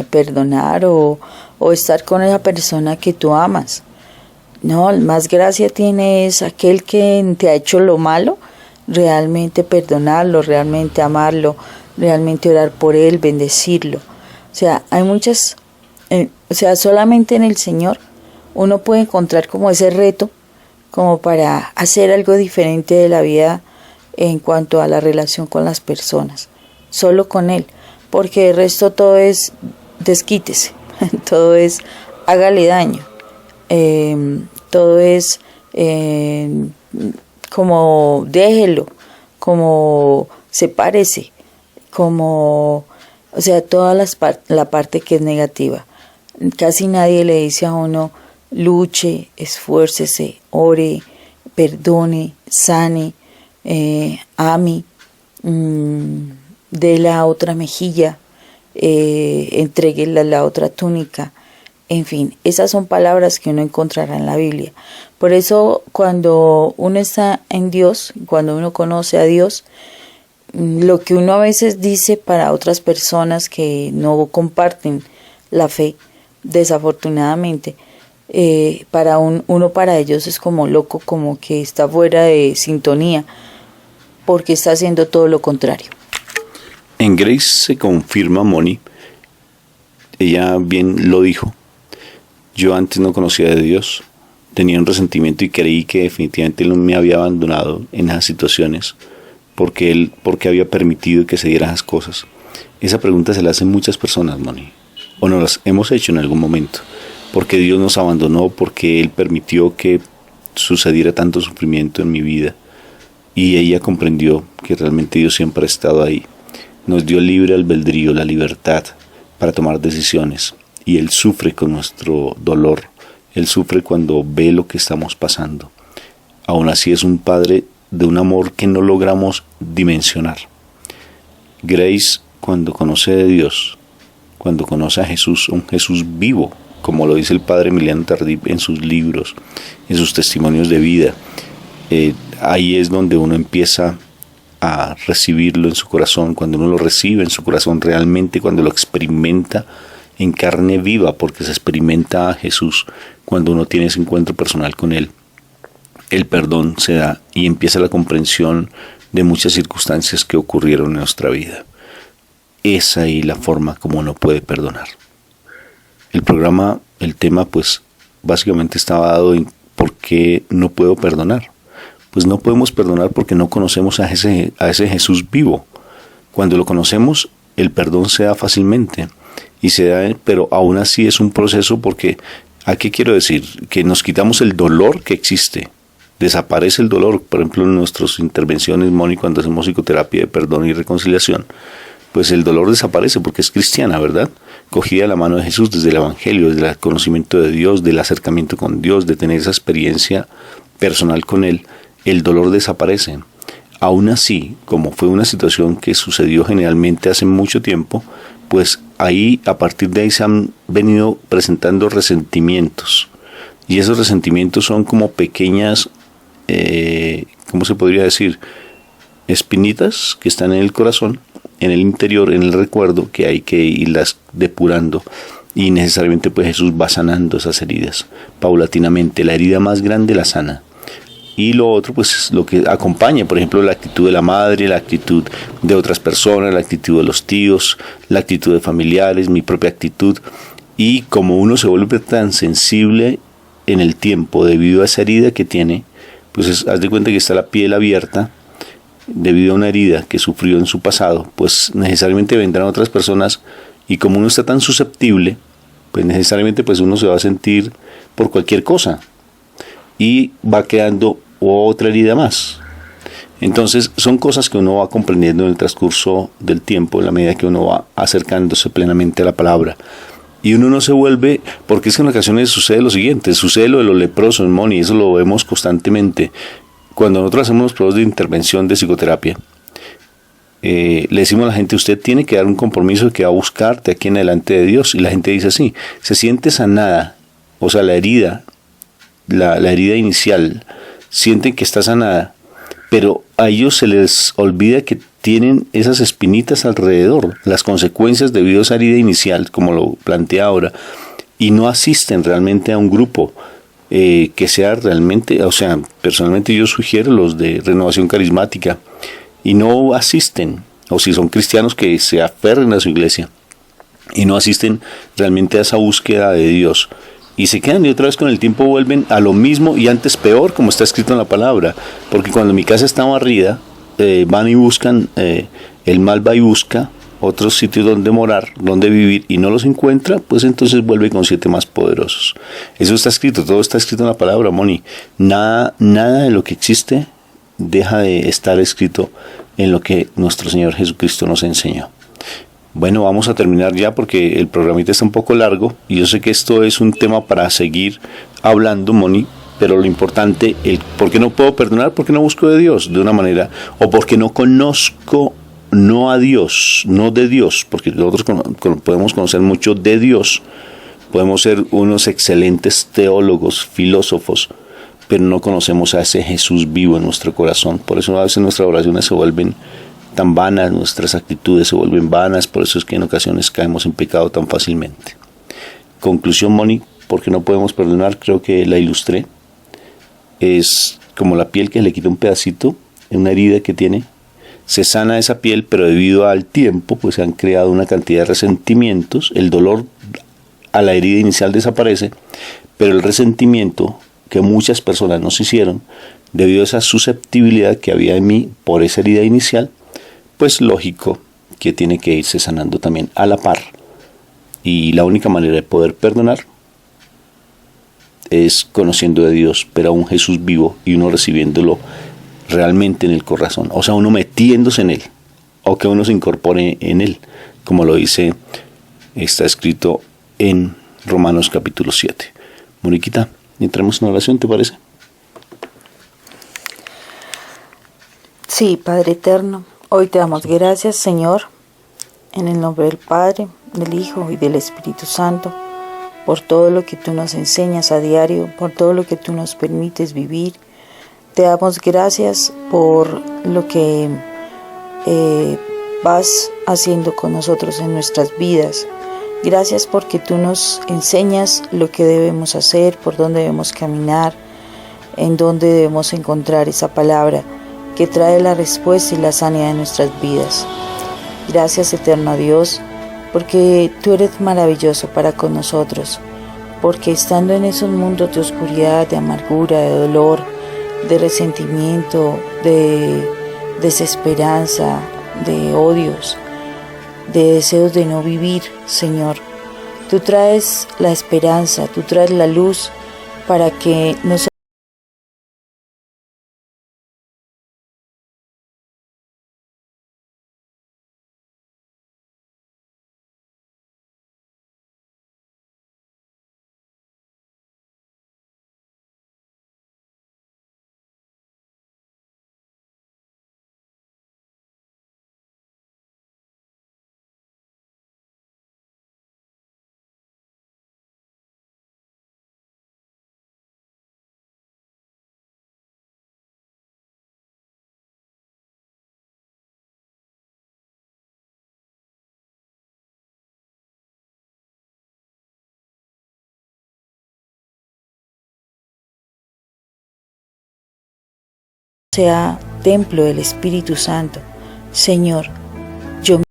perdonar o estar con esa persona que tú amas. No, más gracia tiene es aquel que te ha hecho lo malo, realmente perdonarlo, realmente amarlo, realmente orar por él, bendecirlo. O sea, hay muchas, solamente en el Señor uno puede encontrar como ese reto, como para hacer algo diferente de la vida en cuanto a la relación con las personas. Solo con Él, porque el resto todo es desquítese, todo es hágale daño, todo es como déjelo, como sepárese, como, toda la parte que es negativa. Casi nadie le dice a uno luche, esfuércese, ore, perdone, sane, ame, dé la otra mejilla, entréguele la otra túnica. En fin, esas son palabras que uno encontrará en la Biblia. Por eso cuando uno está en Dios, cuando uno conoce a Dios, lo que uno a veces dice para otras personas que no comparten la fe, desafortunadamente, para ellos es como loco, como que está fuera de sintonía, porque está haciendo todo lo contrario. En Grace se confirma, Moni, ella bien lo dijo, yo antes no conocía de Dios, tenía un resentimiento y creí que definitivamente Él me había abandonado en esas situaciones, porque había permitido que se dieran esas cosas. Esa pregunta se la hacen muchas personas, Moni, o nos las hemos hecho en algún momento. Porque Dios nos abandonó, porque Él permitió que sucediera tanto sufrimiento en mi vida. Y ella comprendió que realmente Dios siempre ha estado ahí. Nos dio libre albedrío, la libertad para tomar decisiones. Y Él sufre con nuestro dolor. Él sufre cuando ve lo que estamos pasando. Aún así es un Padre de un amor que no logramos dimensionar. Grace, cuando conoce de Dios, cuando conoce a Jesús, un Jesús vivo, como lo dice el padre Emiliano Tardif en sus libros, en sus testimonios de vida, ahí es donde uno empieza a recibirlo en su corazón, cuando uno lo recibe en su corazón realmente, cuando lo experimenta en carne viva, porque se experimenta a Jesús cuando uno tiene ese encuentro personal con Él. El perdón se da y empieza la comprensión de muchas circunstancias que ocurrieron en nuestra vida. Es ahí la forma como uno puede perdonar. El tema pues básicamente estaba dado en por qué no puedo perdonar. Pues no podemos perdonar porque no conocemos a ese Jesús vivo. Cuando lo conocemos, el perdón se da fácilmente y se da, pero aún así es un proceso porque, ¿a qué quiero decir? Que nos quitamos el dolor que existe. Desaparece el dolor, por ejemplo en nuestras intervenciones, Moni, cuando hacemos psicoterapia de perdón y reconciliación, pues el dolor desaparece porque es cristiana, ¿verdad? Cogida de la mano de Jesús desde el Evangelio, desde el conocimiento de Dios, del acercamiento con Dios, de tener esa experiencia personal con Él, el dolor desaparece. Aún así, como fue una situación que sucedió generalmente hace mucho tiempo, pues ahí, a partir de ahí se han venido presentando resentimientos. Y esos resentimientos son como pequeñas, ¿cómo se podría decir? Espinitas que están en el corazón, en el interior, en el recuerdo, que hay que irlas depurando. Y necesariamente pues Jesús va sanando esas heridas paulatinamente. La herida más grande la sana. Y lo otro pues es lo que acompaña, por ejemplo, la actitud de la madre, la actitud de otras personas, la actitud de los tíos, la actitud de familiares, mi propia actitud. Y como uno se vuelve tan sensible en el tiempo debido a esa herida que tiene, pues haz de cuenta que está la piel abierta debido a una herida que sufrió en su pasado, pues necesariamente vendrán otras personas y como uno está tan susceptible, pues necesariamente pues uno se va a sentir por cualquier cosa y va quedando otra herida más. Entonces son cosas que uno va comprendiendo en el transcurso del tiempo, en la medida que uno va acercándose plenamente a la palabra. Y uno no se vuelve, porque es que en ocasiones sucede lo siguiente, sucede lo de los leprosos, Moni, eso lo vemos constantemente. Cuando nosotros hacemos los procesos de intervención de psicoterapia, le decimos a la gente, usted tiene que dar un compromiso que va a buscarte aquí en adelante de Dios. Y la gente dice así, se siente sanada, o sea, la herida inicial, sienten que está sanada, pero a ellos se les olvida que tienen esas espinitas alrededor, las consecuencias debido a esa herida inicial, como lo plantea ahora, y no asisten realmente a un grupo que sea realmente, o sea, personalmente yo sugiero los de renovación carismática, y no asisten, o si son cristianos que se aferren a su iglesia, y no asisten realmente a esa búsqueda de Dios, y se quedan y otra vez con el tiempo vuelven a lo mismo y antes peor, como está escrito en la palabra, porque cuando mi casa está barrida, van y buscan, el mal va y busca otros sitios donde morar, donde vivir, y no los encuentra, pues entonces vuelve con 7 más poderosos. Eso está escrito, todo está escrito en la palabra, Moni. Nada de lo que existe deja de estar escrito en lo que nuestro Señor Jesucristo nos enseñó. Bueno, vamos a terminar ya porque el programita está un poco largo y yo sé que esto es un tema para seguir hablando, Moni, pero lo importante, ¿por qué no puedo perdonar? Porque no busco de Dios de una manera, o porque no conozco no a Dios, no de Dios, porque nosotros podemos conocer mucho de Dios, podemos ser unos excelentes teólogos, filósofos, pero no conocemos a ese Jesús vivo en nuestro corazón. Por eso a veces nuestras oraciones se vuelven tan vanas, nuestras actitudes se vuelven vanas, por eso es que en ocasiones caemos en pecado tan fácilmente. Conclusión, Moni, porque no podemos perdonar, creo que la ilustré. Es como la piel que le quita un pedacito, una herida que tiene, se sana esa piel, pero debido al tiempo, pues se han creado una cantidad de resentimientos, el dolor a la herida inicial desaparece, pero el resentimiento que muchas personas nos hicieron, debido a esa susceptibilidad que había en mí por esa herida inicial, pues lógico que tiene que irse sanando también a la par. Y la única manera de poder perdonar es conociendo de Dios, pero a un Jesús vivo y uno recibiéndolo realmente en el corazón, o sea, uno metiéndose en Él, o que uno se incorpore en Él, como lo dice, está escrito en Romanos capítulo 7. Moniquita, entremos en oración, ¿te parece? Sí, Padre eterno, hoy te damos gracias, Señor, en el nombre del Padre, del Hijo y del Espíritu Santo, por todo lo que tú nos enseñas a diario, por todo lo que tú nos permites vivir. Te damos gracias por lo que vas haciendo con nosotros en nuestras vidas. Gracias porque tú nos enseñas lo que debemos hacer, por dónde debemos caminar, en dónde debemos encontrar esa palabra que trae la respuesta y la sanidad de nuestras vidas. Gracias, eterno Dios, porque tú eres maravilloso para con nosotros, porque estando en esos mundos de oscuridad, de amargura, de dolor, de resentimiento, de desesperanza, de odios, de deseos de no vivir, Señor, tú traes la esperanza, tú traes la luz para que nosotros sea templo del Espíritu Santo. Señor, yo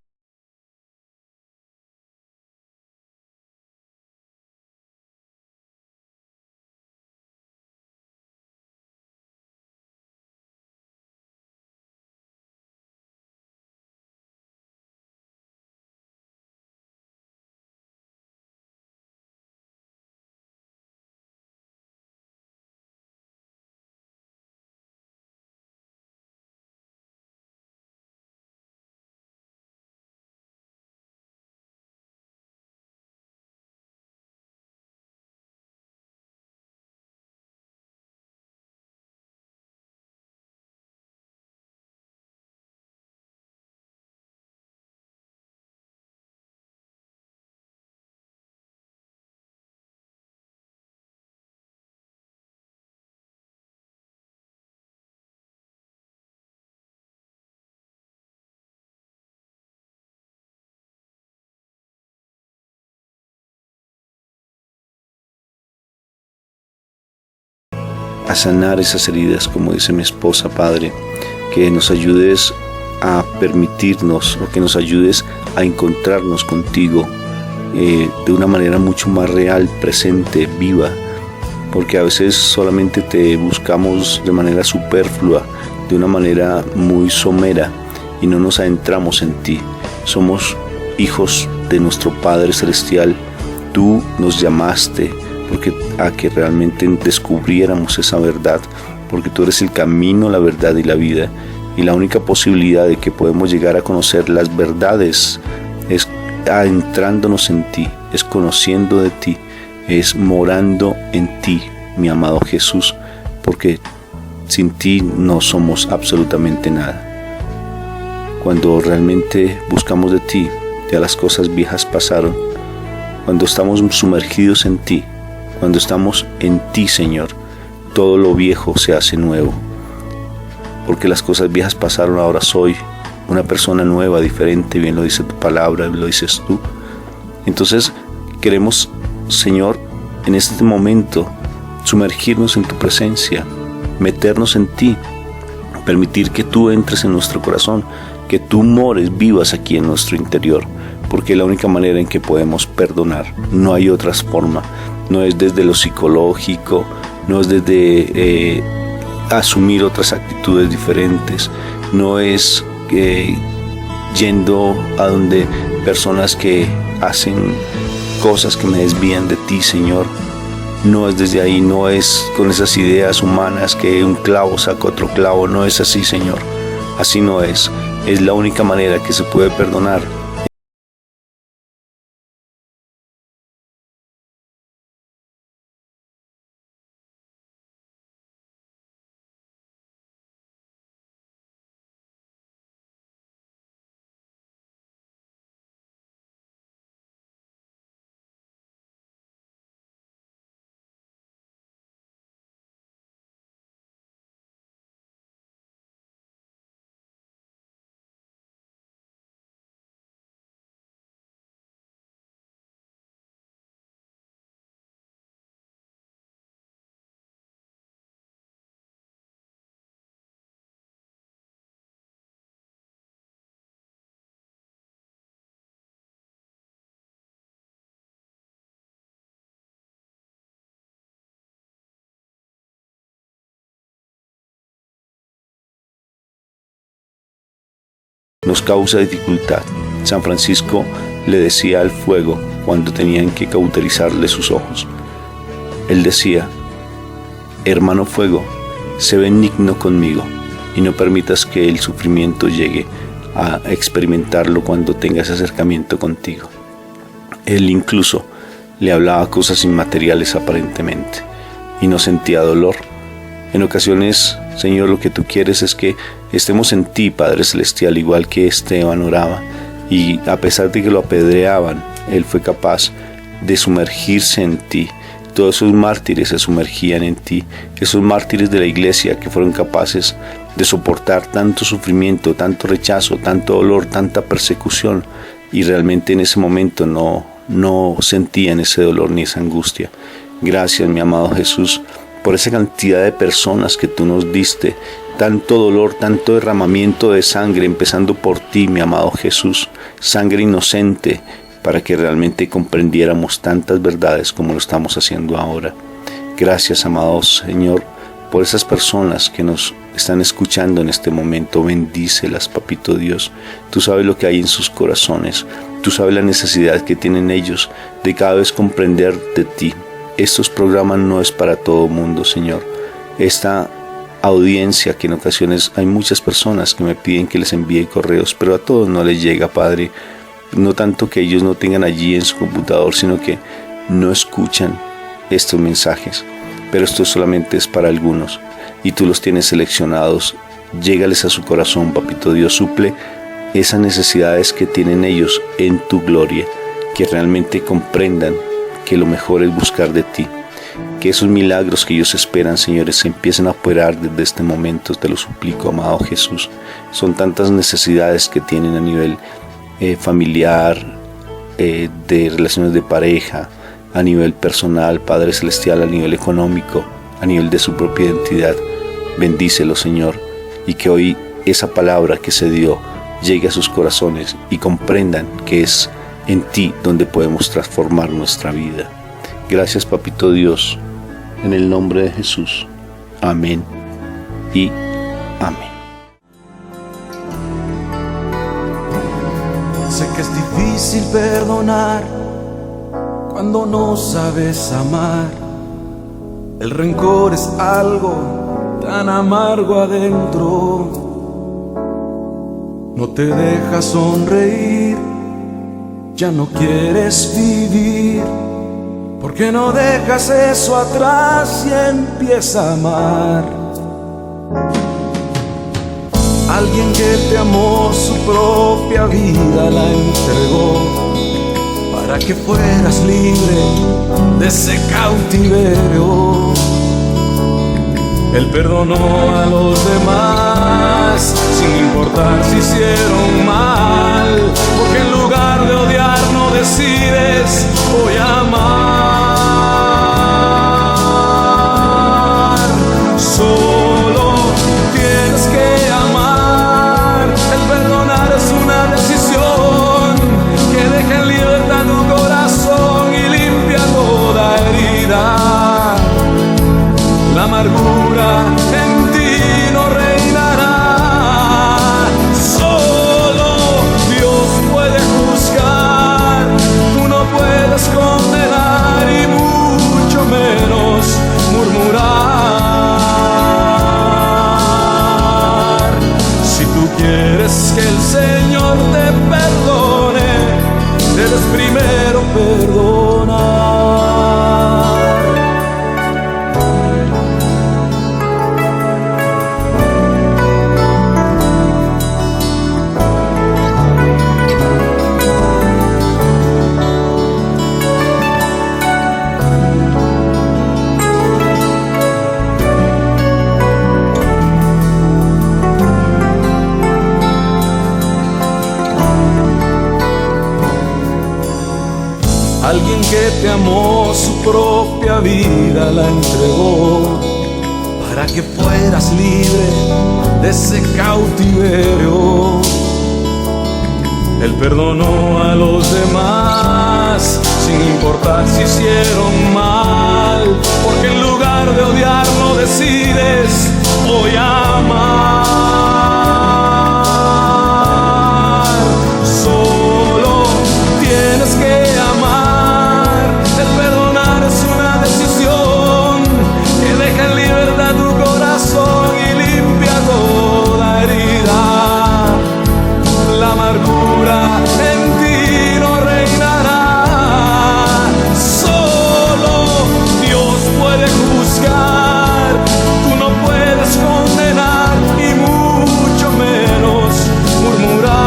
a sanar esas heridas, como dice mi esposa, Padre, que nos ayudes a permitirnos o que nos ayudes a encontrarnos contigo de una manera mucho más real, presente, viva, porque a veces solamente te buscamos de manera superflua, de una manera muy somera y no nos adentramos en ti. Somos hijos de nuestro Padre Celestial, tú nos llamaste a que realmente descubriéramos esa verdad, porque tú eres el camino, la verdad y la vida, y la única posibilidad de que podemos llegar a conocer las verdades es adentrándonos en ti, es conociendo de ti, es morando en ti, mi amado Jesús, porque sin ti no somos absolutamente nada. cuando realmente buscamos de ti, ya las cosas viejas pasaron, cuando estamos sumergidos en ti, cuando estamos en ti, Señor, todo lo viejo se hace nuevo, porque las cosas viejas pasaron, ahora soy una persona nueva, diferente, bien lo dice tu palabra, lo dices tú. Entonces queremos, Señor, en este momento sumergirnos en tu presencia, meternos en ti, permitir que tú entres en nuestro corazón, que tú mores, vivas aquí en nuestro interior, porque es la única manera en que podemos perdonar. No hay otra forma, no es desde lo psicológico, no es desde asumir otras actitudes diferentes, no es yendo a donde personas que hacen cosas que me desvían de ti, Señor. No es desde ahí, no es con esas ideas humanas que un clavo saca otro clavo, no es así, Señor. Así no es. Es la única manera que se puede perdonar. Nos causa dificultad. San Francisco le decía al fuego cuando tenían que cauterizarle sus ojos. Él decía: hermano fuego, sé benigno conmigo y no permitas que el sufrimiento llegue a experimentarlo cuando tengas acercamiento contigo. Él incluso le hablaba cosas inmateriales aparentemente y no sentía dolor. En ocasiones, Señor, lo que tú quieres es que estemos en ti, Padre Celestial, igual que Esteban oraba, y a pesar de que lo apedreaban, él fue capaz de sumergirse en ti. Todos esos mártires se sumergían en ti, esos mártires de la iglesia que fueron capaces de soportar tanto sufrimiento, tanto rechazo, tanto dolor, tanta persecución, y realmente en ese momento no sentían ese dolor ni esa angustia. Gracias, mi amado Jesús, por esa cantidad de personas que tú nos diste, tanto dolor, tanto derramamiento de sangre, empezando por ti, mi amado Jesús, sangre inocente, para que realmente comprendiéramos tantas verdades como lo estamos haciendo ahora. Gracias, amado Señor, por esas personas que nos están escuchando en este momento. Bendícelas, Papito Dios. Tú sabes lo que hay en sus corazones, tú sabes la necesidad que tienen ellos de cada vez comprender de ti. Estos programas no es para todo mundo, Señor. Esta audiencia, que en ocasiones hay muchas personas que me piden que les envíe correos, pero a todos no les llega, Padre. No tanto que ellos no tengan allí en su computador, sino que no escuchan estos mensajes. Pero esto solamente es para algunos, y tú los tienes seleccionados. Llégales a su corazón, Papito Dios. Suple esas necesidades que tienen ellos en tu gloria, que realmente comprendan que lo mejor es buscar de ti, que esos milagros que ellos esperan, señores, se empiecen a operar desde este momento. Te lo suplico, amado Jesús. Son tantas necesidades que tienen a nivel familiar, de relaciones de pareja, a nivel personal, Padre Celestial, a nivel económico, a nivel de su propia identidad. Bendícelo, Señor, y que hoy esa palabra que se dio llegue a sus corazones y comprendan que es en ti donde podemos transformar nuestra vida. Gracias, Papito Dios, en el nombre de Jesús. Amén y amén. Sé que es difícil perdonar cuando no sabes amar. El rencor es algo tan amargo adentro. No te deja sonreír, ya no quieres vivir. ¿Por qué no dejas eso atrás y empieza a amar? Alguien que te amó, su propia vida la entregó para que fueras libre de ese cautiverio. Él perdonó a los demás sin importar si hicieron mal, porque en lugar de odiar no decides voy a amar. Solo tienes que amar. El perdonar es una decisión que deja en libertad tu corazón y limpia toda herida. La amargura en ti no reinará. Solo Dios puede juzgar. Tú no puedes condenar y mucho menos murmurar. Si tú quieres que el Señor te perdone, debes primero perdonar. Alguien que te amó, su propia vida la entregó para que fueras libre de ese cautiverio. Él perdonó a los demás sin importar si hicieron mal, porque en lugar de odiar no decides voy a amar. Solo tienes que amar. El perdonar es una decisión que deja en libertad tu corazón y limpia toda herida. La amargura en ti no reinará. Solo Dios puede juzgar. Tú no puedes condenar y mucho menos murmurar.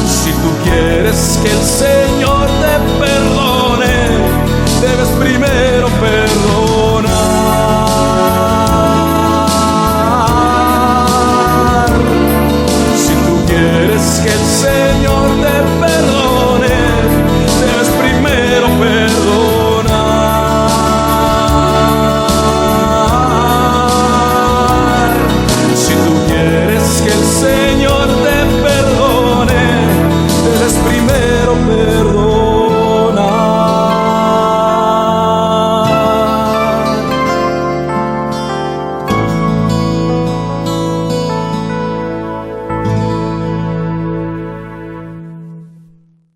Si tú quieres que el Señor te perdone, debes primero perdonar. Si tú quieres que el Señor te perdone, debes primero perdonar. Si tú quieres que el Señor te perdone, debes primero perdonar.